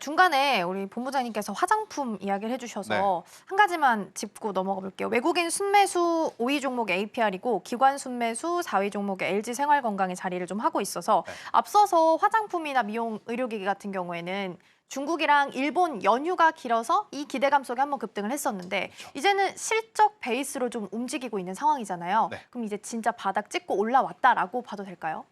중간에 우리 본부장님께서 화장품 이야기를 해주셔서 한 가지만 짚고 넘어가 볼게요. 외국인 순매수 5위 종목 APR이고 기관 순매수 4위 종목의 LG생활건강이 자리를 좀 하고 있어서 앞서서 화장품이나 미용 의료기기 같은 경우에는 중국이랑 일본 연휴가 길어서 이 기대감 속에 한번 급등을 했었는데 이제는 실적 베이스로 좀 움직이고 있는 상황이잖아요. 그럼 이제 진짜 바닥 찍고 올라왔다라고 봐도 될까요?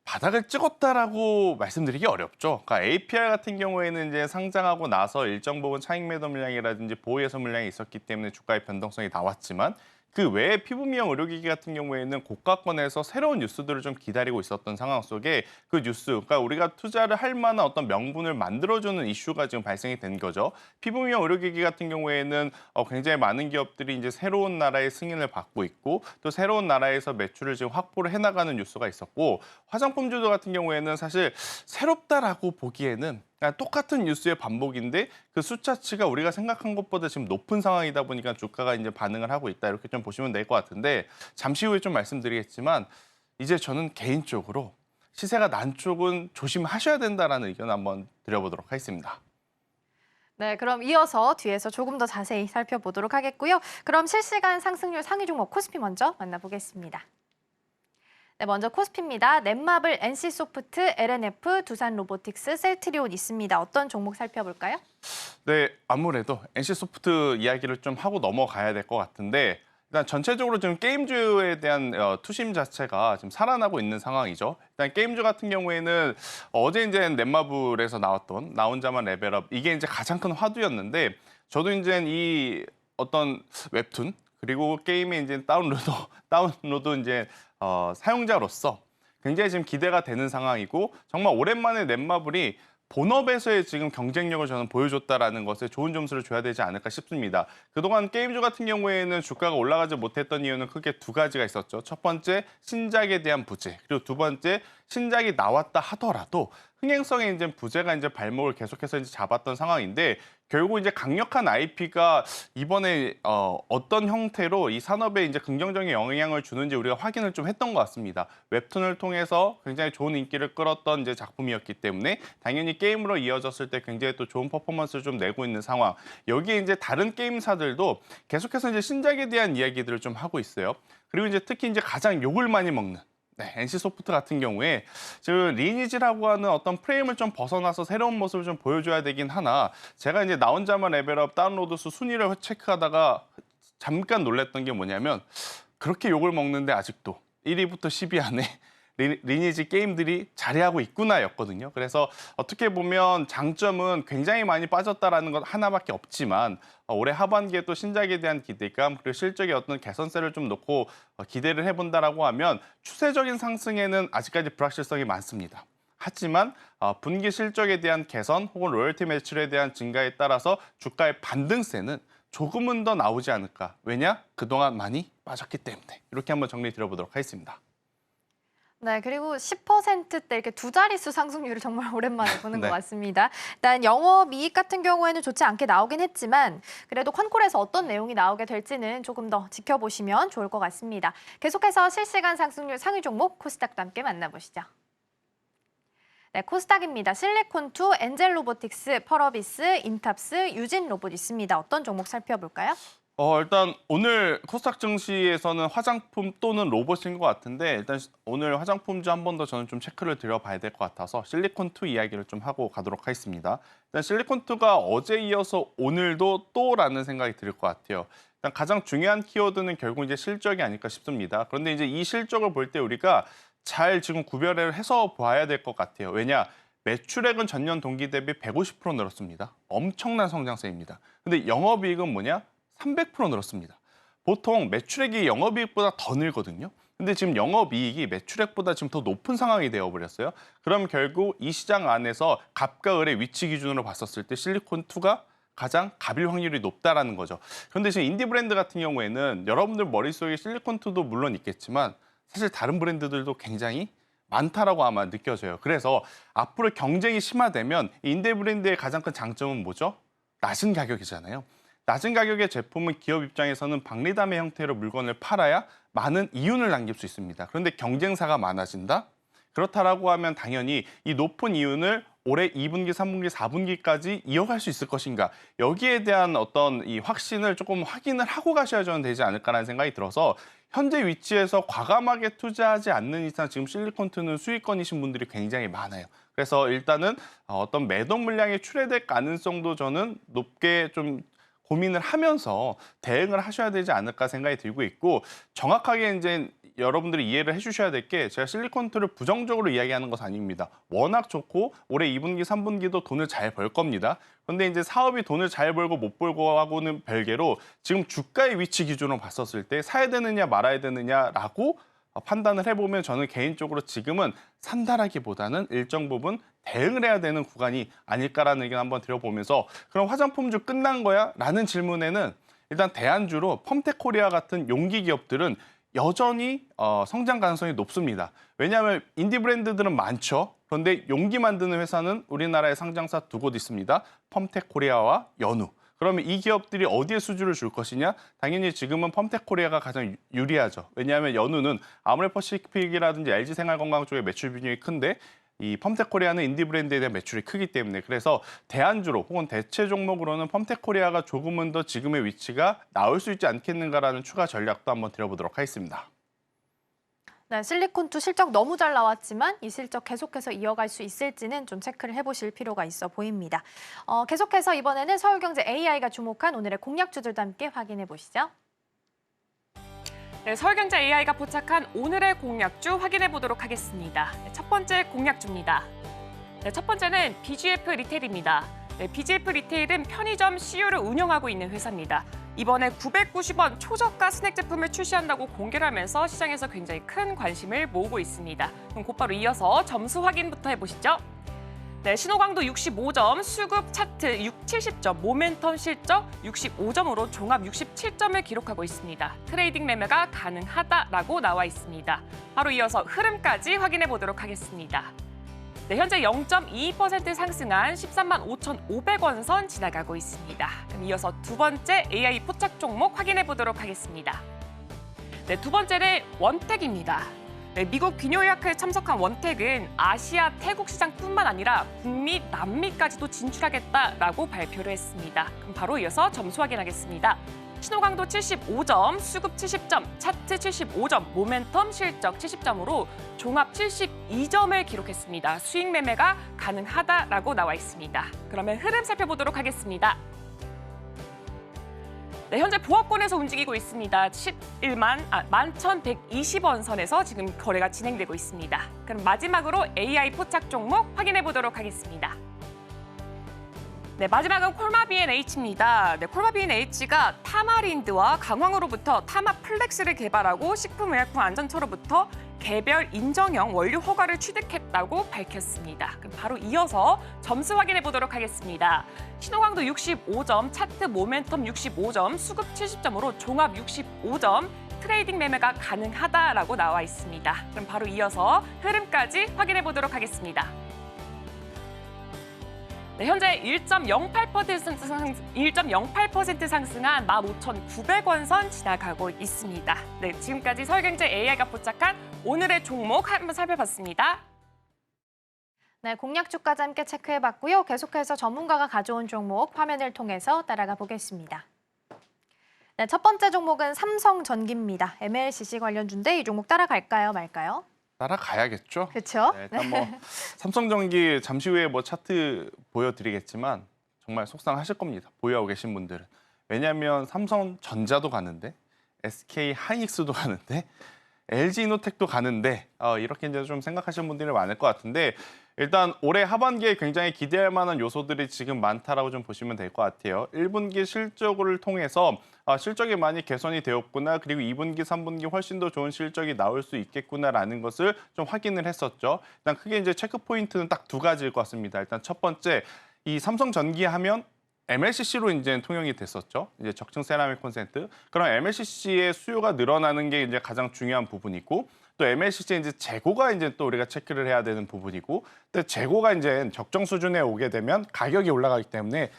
바닥을 찍었다라고 말씀드리기 어렵죠. 그러니까 APR 같은 경우에는 이제 상장하고 나서 일정 부분 차익 매도 물량이라든지 보호 예소 물량이 있었기 때문에 주가의 변동성이 나왔지만 그 외에 피부 미용 의료기기 같은 경우에는 고가권에서 새로운 뉴스들을 좀 기다리고 있었던 상황 속에 그 뉴스, 그러니까 우리가 투자를 할 만한 어떤 명분을 만들어주는 이슈가 지금 발생이 된 거죠. 피부 미용 의료기기 같은 경우에는 굉장히 많은 기업들이 이제 새로운 나라의 승인을 받고 있고 또 새로운 나라에서 매출을 지금 확보를 해나가는 뉴스가 있었고 화장품주도 같은 경우에는 사실 새롭다라고 보기에는 똑같은 뉴스의 반복인데 그 숫자치가 우리가 생각한 것보다 지금 높은 상황이다 보니까 주가가 이제 반응을 하고 있다 이렇게 좀 보시면 될 것 같은데 잠시 후에 좀 말씀드리겠지만 이제 저는 개인적으로 시세가 난 쪽은 조심하셔야 된다라는 의견 한번 드려보도록 하겠습니다. 네, 그럼 이어서 뒤에서 조금 더 자세히 살펴보도록 하겠고요. 그럼 실시간 상승률 상위 종목 코스피 먼저 만나보겠습니다. 네, 먼저 코스피입니다. 넷마블, NC소프트, LNF, 두산로보틱스, 셀트리온 있습니다. 어떤 종목 살펴볼까요? 네, 아무래도 NC소프트 이야기를 좀 하고 넘어가야 될 것 같은데 일단 전체적으로 지금 게임주에 대한 투심 자체가 지금 살아나고 있는 상황이죠. 일단 게임주 같은 경우에는 어제 이제 넷마블에서 나왔던 나 혼자만 레벨업 이게 이제 가장 큰 화두였는데 저도 이제 이 어떤 웹툰 그리고 게임의 이제 다운로드 이제 사용자로서 굉장히 지금 기대가 되는 상황이고 정말 오랜만에 넷마블이 본업에서의 지금 경쟁력을 저는 보여줬다라는 것에 좋은 점수를 줘야 되지 않을까 싶습니다. 그동안 게임주 같은 경우에는 주가가 올라가지 못했던 이유는 크게 두 가지가 있었죠. 첫 번째, 신작에 대한 부재. 그리고 두 번째, 신작이 나왔다 하더라도 흥행성에 이제 부재가 이제 발목을 계속해서 이제 잡았던 상황인데 결국 이제 강력한 IP가 이번에 어떤 형태로 이 산업에 이제 긍정적인 영향을 주는지 우리가 확인을 좀 했던 것 같습니다. 웹툰을 통해서 굉장히 좋은 인기를 끌었던 이제 작품이었기 때문에 당연히 게임으로 이어졌을 때 굉장히 또 좋은 퍼포먼스를 좀 내고 있는 상황. 여기에 이제 다른 게임사들도 계속해서 이제 신작에 대한 이야기들을 좀 하고 있어요. 그리고 이제 특히 이제 가장 욕을 많이 먹는 NC소프트 같은 경우에 지금 리니지라고 하는 어떤 프레임을 좀 벗어나서 새로운 모습을 좀 보여줘야 되긴 하나 제가 이제 나 혼자만 레벨업 다운로드 수 순위를 체크하다가 잠깐 놀랐던 게 뭐냐면 그렇게 욕을 먹는데 아직도 1위부터 10위 안에 리니지 게임들이 자리하고 있구나였거든요. 그래서 어떻게 보면 장점은 굉장히 많이 빠졌다라는 것 하나밖에 없지만 올해 하반기에 또 신작에 대한 기대감 그리고 실적의 어떤 개선세를 좀 놓고 기대를 해본다라고 하면 추세적인 상승에는 아직까지 불확실성이 많습니다. 하지만 분기 실적에 대한 개선 혹은 로열티 매출에 대한 증가에 따라서 주가의 반등세는 조금은 더 나오지 않을까. 왜냐? 그동안 많이 빠졌기 때문에. 이렇게 한번 정리 드려보도록 하겠습니다. 네, 그리고 10%대 이렇게 두 자릿수 상승률을 정말 오랜만에 보는 네. 것 같습니다. 일단 영업이익 같은 경우에는 좋지 않게 나오긴 했지만 그래도 컨콜에서 어떤 내용이 나오게 될지는 조금 더 지켜보시면 좋을 것 같습니다. 계속해서 실시간 상승률 상위 종목 코스닥도 함께 만나보시죠. 네, 코스닥입니다. 실리콘2, 엔젤로보틱스, 펄어비스, 인탑스, 유진로봇 있습니다. 어떤 종목 살펴볼까요? 일단 오늘 코스닥 증시에서는 화장품 또는 로봇인 것 같은데 일단 오늘 화장품주 한 번 더 저는 좀 체크를 드려봐야 될 것 같아서 실리콘2 이야기를 좀 하고 가도록 하겠습니다. 일단 실리콘2가 어제 이어서 오늘도 또라는 생각이 들 것 같아요. 일단 가장 중요한 키워드는 결국 이제 실적이 아닐까 싶습니다. 그런데 이제 이 실적을 볼 때 우리가 잘 지금 구별을 해서 봐야 될 것 같아요. 왜냐? 매출액은 전년 동기 대비 150% 늘었습니다. 엄청난 성장세입니다. 근데 영업이익은 뭐냐? 300% 늘었습니다. 보통 매출액이 영업이익보다 더 늘거든요. 근데 지금 영업이익이 매출액보다 지금 더 높은 상황이 되어버렸어요. 그럼 결국 이 시장 안에서 값과 을의 위치 기준으로 봤었을 때 실리콘2가 가장 갑일 확률이 높다라는 거죠. 그런데 지금 인디 브랜드 같은 경우에는 여러분들 머릿속에 실리콘2도 물론 있겠지만 사실 다른 브랜드들도 굉장히 많다라고 아마 느껴져요. 그래서 앞으로 경쟁이 심화되면 인디 브랜드의 가장 큰 장점은 뭐죠? 낮은 가격이잖아요. 낮은 가격의 제품은 기업 입장에서는 박리담의 형태로 물건을 팔아야 많은 이윤을 남길 수 있습니다. 그런데 경쟁사가 많아진다? 그렇다라고 하면 당연히 이 높은 이윤을 올해 2분기, 3분기, 4분기까지 이어갈 수 있을 것인가? 여기에 대한 어떤 이 확신을 조금 확인을 하고 가셔야 저는 되지 않을까라는 생각이 들어서 현재 위치에서 과감하게 투자하지 않는 이상 지금 실리콘2는 수익권이신 분들이 굉장히 많아요. 그래서 일단은 어떤 매도 물량이 출회될 가능성도 저는 높게 좀 고민을 하면서 대응을 하셔야 되지 않을까 생각이 들고 있고 정확하게 이제 여러분들이 이해를 해주셔야 될 게 제가 실리콘2를 부정적으로 이야기하는 것은 아닙니다. 워낙 좋고 올해 2분기, 3분기도 돈을 잘 벌 겁니다. 그런데 이제 사업이 돈을 잘 벌고 못 벌고 하고는 별개로 지금 주가의 위치 기준으로 봤었을 때 사야 되느냐 말아야 되느냐라고 판단을 해보면 저는 개인적으로 지금은 산다라기보다는 일정 부분 대응을 해야 되는 구간이 아닐까라는 의견 한번 드려보면서 그럼 화장품주 끝난 거야? 라는 질문에는 일단 대안주로 펌텍코리아 같은 용기 기업들은 여전히 성장 가능성이 높습니다. 왜냐하면 인디 브랜드들은 많죠. 그런데 용기 만드는 회사는 우리나라의 상장사 두 곳 있습니다. 펌텍코리아와 연우. 그러면 이 기업들이 어디에 수주를 줄 것이냐? 당연히 지금은 펌텍코리아가 가장 유리하죠. 왜냐하면 연우는 아모레퍼시픽이라든지 LG생활건강 쪽의 매출 비중이 큰데 이 펌텍코리아는 인디 브랜드에 대한 매출이 크기 때문에 그래서 대안주로 혹은 대체 종목으로는 펌텍코리아가 조금은 더 지금의 위치가 나올 수 있지 않겠는가라는 추가 전략도 한번 드려보도록 하겠습니다. 네, 실리콘2 실적 너무 잘 나왔지만 이 실적 계속해서 이어갈 수 있을지는 좀 체크를 해보실 필요가 있어 보입니다. 계속해서 이번에는 서울경제 AI가 주목한 오늘의 공략주들도 함께 확인해 보시죠. 네, 서울경제 AI가 포착한 오늘의 공략주 확인해 보도록 하겠습니다. 네, 첫 번째 공략주입니다. 네, 첫 번째는 BGF 리테일입니다. 네, BGF 리테일은 편의점 CU를 운영하고 있는 회사입니다. 이번에 990원 초저가 스낵 제품을 출시한다고 공개를 하면서 시장에서 굉장히 큰 관심을 모으고 있습니다. 그럼 곧바로 이어서 점수 확인부터 해보시죠. 네, 신호강도 65점, 수급 차트 70점, 모멘텀 실적 65점으로 종합 67점을 기록하고 있습니다. 트레이딩 매매가 가능하다라고 나와 있습니다. 바로 이어서 흐름까지 확인해 보도록 하겠습니다. 네, 현재 0.22% 상승한 13만 5,500원 선 지나가고 있습니다. 그럼 이어서 두 번째 AI 포착 종목 확인해 보도록 하겠습니다. 네, 두 번째는 원택입니다. 네, 미국 비뇨의학회에 참석한 원택은 아시아 태국 시장뿐만 아니라 북미, 남미까지도 진출하겠다라고 발표를 했습니다. 그럼 바로 이어서 점수 확인하겠습니다. 신호강도 75점, 수급 70점, 차트 75점, 모멘텀 실적 70점으로 종합 72점을 기록했습니다. 수익 매매가 가능하다라고 나와 있습니다. 그러면 흐름 살펴보도록 하겠습니다. 네, 현재 보합권에서 움직이고 있습니다. 11,120원 선에서 지금 거래가 진행되고 있습니다. 그럼 마지막으로 AI 포착 종목 확인해 보도록 하겠습니다. 네, 마지막은 콜마 B&H입니다. 네, 콜마 B&H가 타마린드와 강황으로부터 타마플렉스를 개발하고 식품의약품안전처로부터 개별 인정형 원료 허가를 취득했다고 밝혔습니다. 그럼 바로 이어서 점수 확인해 보도록 하겠습니다. 신호강도 65점, 차트 모멘텀 65점, 수급 70점으로 종합 65점, 트레이딩 매매가 가능하다라고 나와 있습니다. 그럼 바로 이어서 흐름까지 확인해 보도록 하겠습니다. 네, 현재 1.08% 상승한 15,900원 선 지나가고 있습니다. 네, 지금까지 서울경제 AI가 포착한 오늘의 종목 한번 살펴봤습니다. 네, 공략 주까지 함께 체크해봤고요. 계속해서 전문가가 가져온 종목 화면을 통해서 따라가 보겠습니다. 네, 첫 번째 종목은 삼성전기입니다. MLCC 관련주인데 이 종목 따라갈까요, 말까요? 따라가야겠죠. 그렇죠? 네, 일단 뭐 삼성전기 잠시 후에 뭐 차트 보여드리겠지만 정말 속상하실 겁니다. 보유하고 계신 분들은. 왜냐하면 삼성전자도 가는데 SK 하이닉스도 가는데 LG이노텍도 가는데 이렇게 이제 좀 생각하시는 분들이 많을 것 같은데 일단 올해 하반기에 굉장히 기대할 만한 요소들이 지금 많다라고 좀 보시면 될 것 같아요. 1분기 실적을 통해서 실적이 많이 개선이 되었구나. 그리고 2분기, 3분기 훨씬 더 좋은 실적이 나올 수 있겠구나라는 것을 좀 확인을 했었죠. 일단 크게 이제 체크 포인트는 딱 두 가지일 것 같습니다. 일단 첫 번째, 이 삼성전기 하면 MLCC로 이제 통용이 됐었죠. 이제 적층 세라믹 콘센트. 그럼 MLCC의 수요가 늘어나는 게 이제 가장 중요한 부분이고, 또 MLCC의 이제 재고가 이제 또 우리가 체크를 해야 되는 부분이고, 또 재고가 이제 적정 수준에 오게 되면 가격이 올라가기 때문에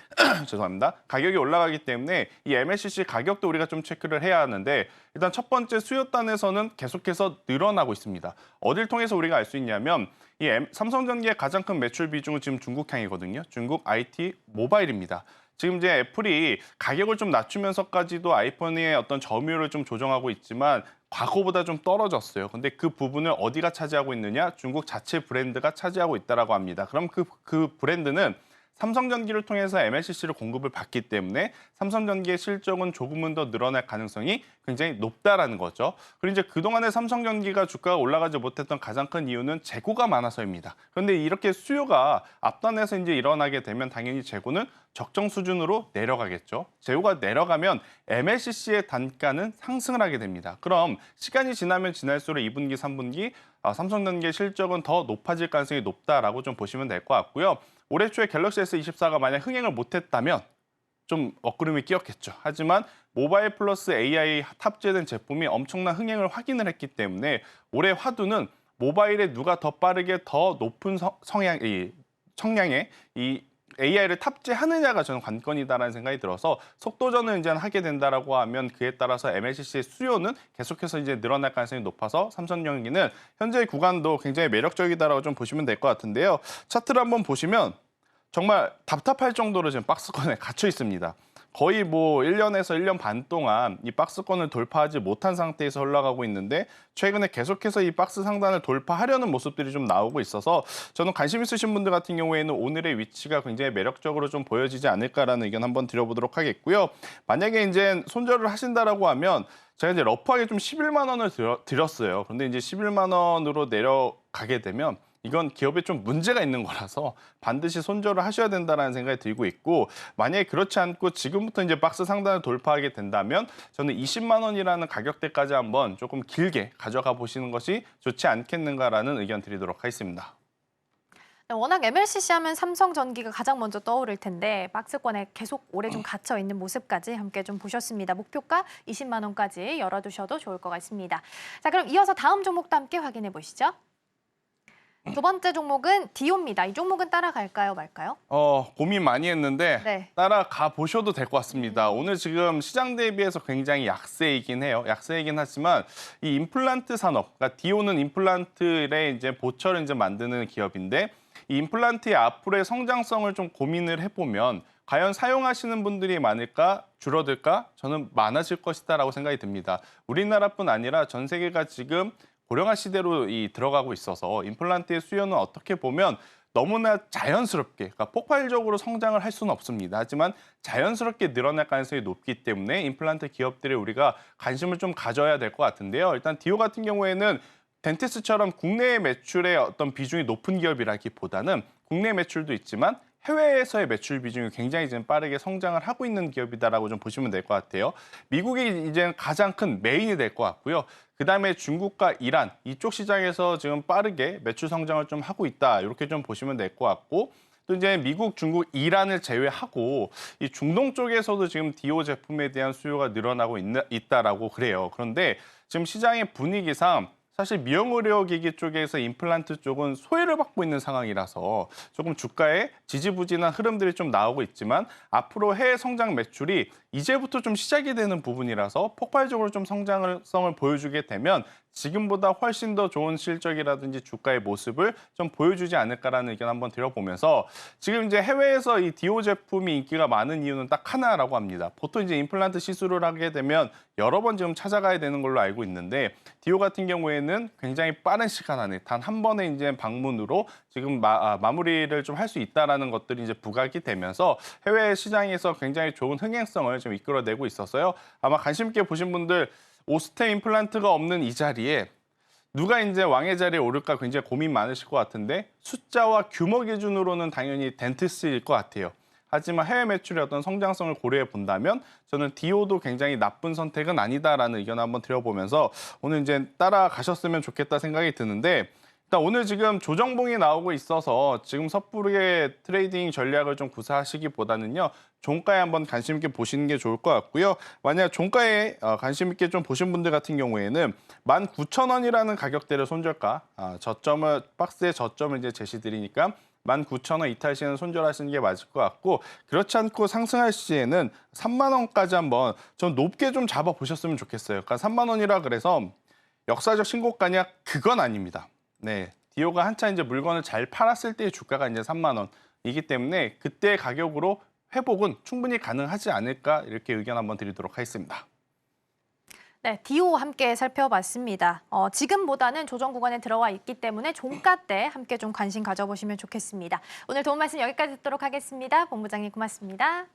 죄송합니다. 가격이 올라가기 때문에 이 MLCC 가격도 우리가 좀 체크를 해야 하는데 일단 첫 번째 수요단에서는 계속해서 늘어나고 있습니다. 어딜 통해서 우리가 알 수 있냐면 이 삼성전기의 가장 큰 매출 비중은 지금 중국향이거든요. 중국 IT 모바일입니다. 지금 이제 애플이 가격을 좀 낮추면서까지도 아이폰의 어떤 점유율을 좀 조정하고 있지만 과거보다 좀 떨어졌어요. 근데 그 부분을 어디가 차지하고 있느냐? 중국 자체 브랜드가 차지하고 있다라고 합니다. 그럼 그 브랜드는 삼성전기를 통해서 MLCC를 공급을 받기 때문에 삼성전기의 실적은 조금은 더 늘어날 가능성이 굉장히 높다라는 거죠. 그리고 이제 그동안에 삼성전기가 주가가 올라가지 못했던 가장 큰 이유는 재고가 많아서입니다. 그런데 이렇게 수요가 앞단에서 이제 일어나게 되면 당연히 재고는 적정 수준으로 내려가겠죠. 재고가 내려가면 MLCC의 단가는 상승을 하게 됩니다. 그럼 시간이 지나면 지날수록 2분기, 3분기 삼성전기의 실적은 더 높아질 가능성이 높다라고 좀 보시면 될 것 같고요. 올해 초에 갤럭시 S24가 만약 흥행을 못했다면 좀 먹구름이 끼었겠죠. 하지만 모바일 플러스 AI 탑재된 제품이 엄청난 흥행을 확인을 했기 때문에 올해 화두는 모바일에 누가 더 빠르게 더 높은 성량의 이 AI를 탑재하느냐가 저는 관건이다라는 생각이 들어서 속도전을 이제 하게 된다라고 하면 그에 따라서 MLCC의 수요는 계속해서 이제 늘어날 가능성이 높아서 삼성전기는 현재 구간도 굉장히 매력적이다라고 좀 보시면 될 것 같은데요. 차트를 한번 보시면 정말 답답할 정도로 지금 박스권에 갇혀 있습니다. 거의 뭐 1년에서 1년 반 동안 이 박스권을 돌파하지 못한 상태에서 흘러가고 있는데 최근에 계속해서 이 박스 상단을 돌파하려는 모습들이 좀 나오고 있어서 저는 관심 있으신 분들 같은 경우에는 오늘의 위치가 굉장히 매력적으로 좀 보여지지 않을까라는 의견 한번 드려보도록 하겠고요. 만약에 이제 손절을 하신다라고 하면 제가 이제 러프하게 좀 11만 원을 드렸어요. 그런데 이제 11만 원으로 내려가게 되면 이건 기업에 좀 문제가 있는 거라서 반드시 손절을 하셔야 된다는 생각이 들고 있고 만약에 그렇지 않고 지금부터 이제 박스 상단을 돌파하게 된다면 저는 20만 원이라는 가격대까지 한번 조금 길게 가져가 보시는 것이 좋지 않겠는가라는 의견 드리도록 하겠습니다. 워낙 MLCC 하면 삼성전기가 가장 먼저 떠오를 텐데 박스권에 계속 오래 좀 갇혀 있는 모습까지 함께 좀 보셨습니다. 목표가 20만 원까지 열어두셔도 좋을 것 같습니다. 자, 그럼 이어서 다음 종목도 함께 확인해 보시죠. 두 번째 종목은 디오입니다. 이 종목은 따라갈까요, 말까요? 고민 많이 했는데 네. 따라가 보셔도 될 것 같습니다. 오늘 지금 시장 대비해서 굉장히 약세이긴 해요. 약세이긴 하지만 이 임플란트 산업, 그러니까 디오는 임플란트의 이제 보철을 이제 만드는 기업인데 이 임플란트의 앞으로의 성장성을 좀 고민을 해보면 과연 사용하시는 분들이 많을까, 줄어들까? 저는 많아질 것이다라고 생각이 듭니다. 우리나라뿐 아니라 전 세계가 지금 고령화 시대로 들어가고 있어서 임플란트의 수요는 어떻게 보면 너무나 자연스럽게, 그러니까 폭발적으로 성장을 할 수는 없습니다. 하지만 자연스럽게 늘어날 가능성이 높기 때문에 임플란트 기업들에 우리가 관심을 좀 가져야 될 것 같은데요. 일단 디오 같은 경우에는 덴티스처럼 국내 매출의 어떤 비중이 높은 기업이라기보다는 국내 매출도 있지만 해외에서의 매출 비중이 굉장히 지금 빠르게 성장을 하고 있는 기업이다라고 좀 보시면 될 것 같아요. 미국이 이제 가장 큰 메인이 될 것 같고요. 그다음에 중국과 이란 이쪽 시장에서 지금 빠르게 매출 성장을 좀 하고 있다. 이렇게 좀 보시면 될 것 같고 또 이제 미국, 중국, 이란을 제외하고 이 중동 쪽에서도 지금 디오 제품에 대한 수요가 늘어나고 있다라고 그래요. 그런데 지금 시장의 분위기상 사실 미용 의료기기 쪽에서 임플란트 쪽은 소외를 받고 있는 상황이라서 조금 주가에 지지부진한 흐름들이 좀 나오고 있지만 앞으로 해외 성장 매출이 이제부터 좀 시작이 되는 부분이라서 폭발적으로 좀 성장성을 보여주게 되면 지금보다 훨씬 더 좋은 실적이라든지 주가의 모습을 좀 보여주지 않을까라는 의견 한번 드려보면서 지금 이제 해외에서 이 디오 제품이 인기가 많은 이유는 딱 하나라고 합니다. 보통 이제 임플란트 시술을 하게 되면 여러 번 지금 찾아가야 되는 걸로 알고 있는데 디오 같은 경우에는 굉장히 빠른 시간 안에 단 한 번의 이제 방문으로 지금 마무리를 좀 할 수 있다라는 것들이 이제 부각이 되면서 해외 시장에서 굉장히 좋은 흥행성을 좀 이끌어내고 있었어요. 아마 관심 있게 보신 분들 오스템 임플란트가 없는 이 자리에 누가 이제 왕의 자리에 오를까 굉장히 고민 많으실 것 같은데 숫자와 규모 기준으로는 당연히 덴티스일 것 같아요. 하지만 해외 매출의 어떤 성장성을 고려해 본다면 저는 디오도 굉장히 나쁜 선택은 아니다라는 의견을 한번 드려보면서 오늘 이제 따라가셨으면 좋겠다 생각이 드는데 일단 오늘 지금 조정봉이 나오고 있어서 지금 섣부르게 트레이딩 전략을 좀 구사하시기보다는요. 종가에 한번 관심 있게 보시는 게 좋을 것 같고요. 만약 종가에 관심 있게 좀 보신 분들 같은 경우에는 19,000원이라는 가격대를 손절가, 저점을 박스의 저점을 이제 제시드리니까 19,000원 이탈 시에는 손절하시는 게 맞을 것 같고 그렇지 않고 상승할 시에는 3만 원까지 한번 좀 높게 좀 잡아보셨으면 좋겠어요. 그러니까 3만 원이라 그래서 역사적 신고가냐 그건 아닙니다. 네, 디오가 한참 이제 물건을 잘 팔았을 때의 주가가 이제 3만 원이기 때문에 그때 가격으로 회복은 충분히 가능하지 않을까 이렇게 의견 한번 드리도록 하겠습니다. 네, 디오 함께 살펴봤습니다. 지금보다는 조정 구간에 들어와 있기 때문에 종가 때 함께 좀 관심 가져보시면 좋겠습니다. 오늘 도움 말씀 여기까지 듣도록 하겠습니다. 본부장님 고맙습니다.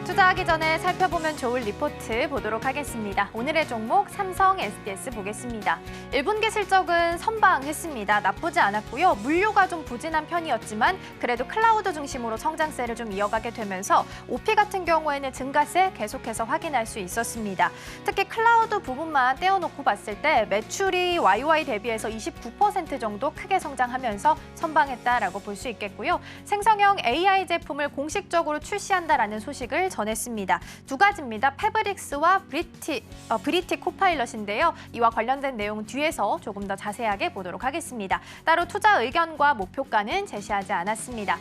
투자하기 전에 살펴보면 좋을 리포트 보도록 하겠습니다. 오늘의 종목 삼성 SDS 보겠습니다. 1분기 실적은 선방했습니다. 나쁘지 않았고요. 물류가 좀 부진한 편이었지만 그래도 클라우드 중심으로 성장세를 좀 이어가게 되면서 OP 같은 경우에는 증가세 계속해서 확인할 수 있었습니다. 특히 클라우드 부분만 떼어놓고 봤을 때 매출이 YOY 대비해서 29% 정도 크게 성장하면서 선방했다라고 볼 수 있겠고요. 생성형 AI 제품을 공식적으로 출시한다라는 소식을 전했습니다. 두 가지입니다. 패브릭스와 브리티 코파일럿인데요. 이와 관련된 내용은 뒤에서 조금 더 자세하게 보도록 하겠습니다. 따로 투자 의견과 목표가는 제시하지 않았습니다.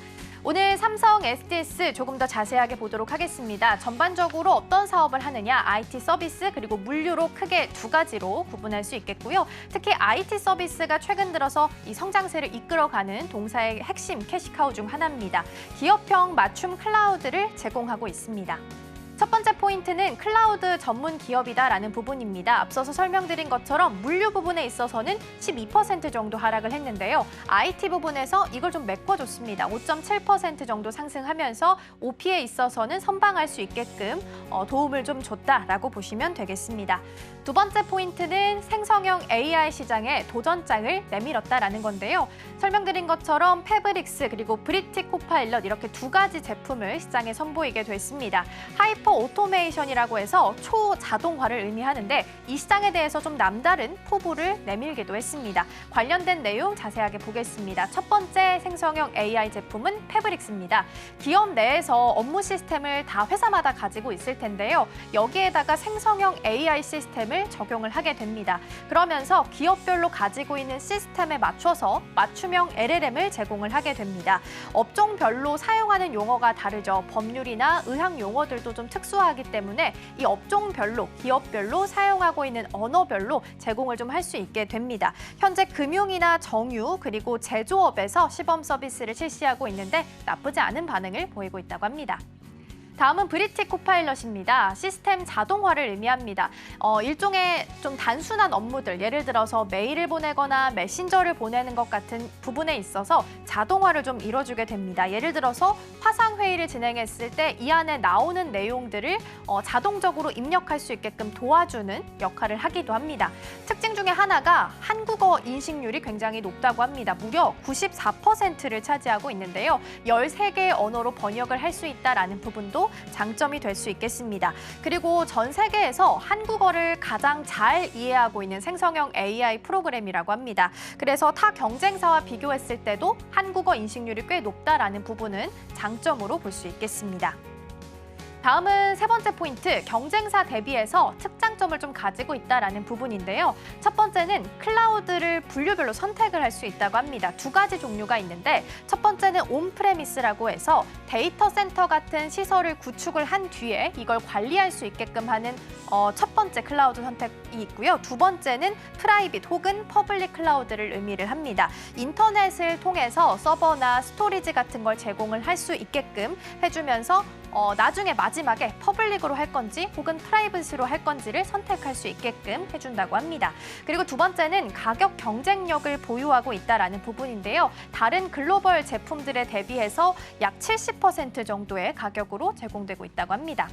오늘 삼성 SDS 조금 더 자세하게 보도록 하겠습니다. 전반적으로 어떤 사업을 하느냐, IT 서비스 그리고 물류로 크게 두 가지로 구분할 수 있겠고요. 특히 IT 서비스가 최근 들어서 이 성장세를 이끌어가는 동사의 핵심 캐시카우 중 하나입니다. 기업형 맞춤 클라우드를 제공하고 있습니다. 첫 번째 포인트는 클라우드 전문 기업이다라는 부분입니다. 앞서서 설명드린 것처럼 물류 부분에 있어서는 12% 정도 하락을 했는데요. IT 부분에서 이걸 좀 메꿔줬습니다. 5.7% 정도 상승하면서 OP에 있어서는 선방할 수 있게끔 도움을 좀 줬다라고 보시면 되겠습니다. 두 번째 포인트는 생성형 AI 시장에 도전장을 내밀었다라는 건데요. 설명드린 것처럼 패브릭스 그리고 브리티 코파일럿 이렇게 두 가지 제품을 시장에 선보이게 됐습니다. 하이퍼 오토메이션이라고 해서 초자동화를 의미하는데 이 시장에 대해서 좀 남다른 포부를 내밀기도 했습니다. 관련된 내용 자세하게 보겠습니다. 첫 번째 생성형 AI 제품은 패브릭스입니다. 기업 내에서 업무 시스템을 다 회사마다 가지고 있을 텐데요. 여기에다가 생성형 AI 시스템을 적용을 하게 됩니다. 그러면서 기업별로 가지고 있는 시스템에 맞춰서 맞춤형 LLM을 제공을 하게 됩니다. 업종별로 사용하는 용어가 다르죠. 법률이나 의학 용어들도 좀 특수하기 때문에 이 업종별로, 기업별로 사용하고 있는 언어별로 제공을 좀 할 수 있게 됩니다. 현재 금융이나 정유 그리고 제조업에서 시범 서비스를 실시하고 있는데 나쁘지 않은 반응을 보이고 있다고 합니다. 다음은 브리티 코파일럿입니다. 시스템 자동화를 의미합니다. 일종의 좀 단순한 업무들, 예를 들어서 메일을 보내거나 메신저를 보내는 것 같은 부분에 있어서 자동화를 좀 이뤄주게 됩니다. 예를 들어서 화상회의를 진행했을 때 이 안에 나오는 내용들을 자동적으로 입력할 수 있게끔 도와주는 역할을 하기도 합니다. 특징 중에 하나가 한국어 인식률이 굉장히 높다고 합니다. 무려 94%를 차지하고 있는데요. 13개의 언어로 번역을 할 수 있다는 부분도 장점이 될 수 있겠습니다. 그리고 전 세계에서 한국어를 가장 잘 이해하고 있는 생성형 AI 프로그램이라고 합니다. 그래서 타 경쟁사와 비교했을 때도 한국어 인식률이 꽤 높다라는 부분은 장점으로 볼 수 있겠습니다. 다음은 세 번째 포인트, 경쟁사 대비해서 특장점을 좀 가지고 있다는 부분인데요. 첫 번째는 클라우드를 분류별로 선택을 할 수 있다고 합니다. 두 가지 종류가 있는데 첫 번째는 온프레미스라고 해서 데이터 센터 같은 시설을 구축을 한 뒤에 이걸 관리할 수 있게끔 하는 첫 번째 클라우드 선택이 있고요. 두 번째는 프라이빗 혹은 퍼블릭 클라우드를 의미를 합니다. 인터넷을 통해서 서버나 스토리지 같은 걸 제공을 할 수 있게끔 해주면서 나중에 마지막에 퍼블릭으로 할 건지 혹은 프라이빗으로 할 건지를 선택할 수 있게끔 해준다고 합니다. 그리고 두 번째는 가격 경쟁력을 보유하고 있다는 부분인데요. 다른 글로벌 제품들에 대비해서 약 70% 정도의 가격으로 제공되고 있다고 합니다.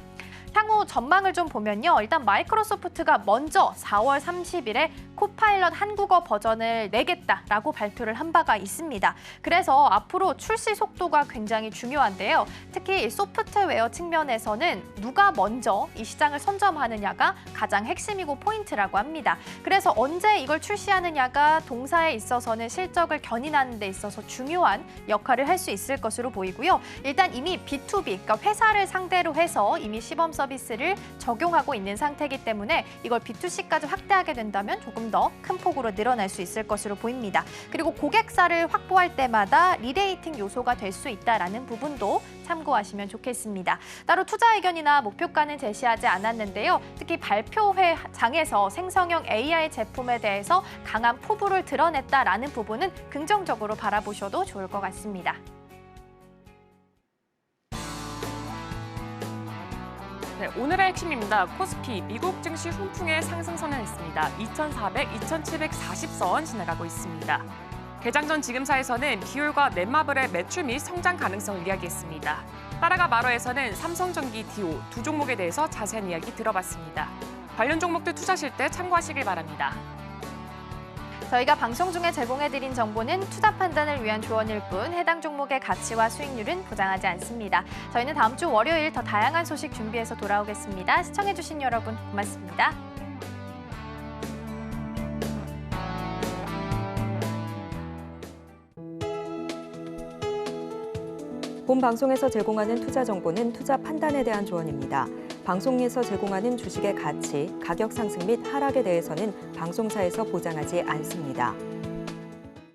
향후 전망을 좀 보면요. 일단 마이크로소프트가 먼저 4월 30일에 코파일럿 한국어 버전을 내겠다라고 발표를 한 바가 있습니다. 그래서 앞으로 출시 속도가 굉장히 중요한데요. 특히 소프트웨어 측면에서는 누가 먼저 이 시장을 선점하느냐가 가장 핵심이고 포인트라고 합니다. 그래서 언제 이걸 출시하느냐가 동사에 있어서는 실적을 견인하는 데 있어서 중요한 역할을 할 수 있을 것으로 보이고요. 일단 이미 B2B, 그러니까 회사를 상대로 해서 이미 시범 서비스를 적용하고 있는 상태이기 때문에 이걸 B2C까지 확대하게 된다면 조금 더 큰 폭으로 늘어날 수 있을 것으로 보입니다. 그리고 고객사를 확보할 때마다 리레이팅 요소가 될 수 있다는 부분도 참고하시면 좋겠습니다. 따로 투자 의견이나 목표가는 제시하지 않았는데요. 특히 발표회장에서 생성형 AI 제품에 대해서 강한 포부를 드러냈다라는 부분은 긍정적으로 바라보셔도 좋을 것 같습니다. 네, 오늘의 핵심입니다. 코스피 미국 증시 훈풍에 상승선을 했습니다. 2,400, 2,740선 지나가고 있습니다. 개장 전 지금사에서는 비율과 넷마블의 매출 및 성장 가능성을 이야기했습니다. 따라가 마루에서는 삼성전기, 디오 두 종목에 대해서 자세한 이야기 들어봤습니다. 관련 종목들 투자하실 때 참고하시길 바랍니다. 저희가 방송 중에 제공해드린 정보는 투자 판단을 위한 조언일 뿐 해당 종목의 가치와 수익률은 보장하지 않습니다. 저희는 다음 주 월요일 더 다양한 소식 준비해서 돌아오겠습니다. 시청해주신 여러분 고맙습니다. 본 방송에서 제공하는 투자 정보는 투자 판단에 대한 조언입니다. 방송에서 제공하는 주식의 가치, 가격 상승 및 하락에 대해서는 방송사에서 보장하지 않습니다.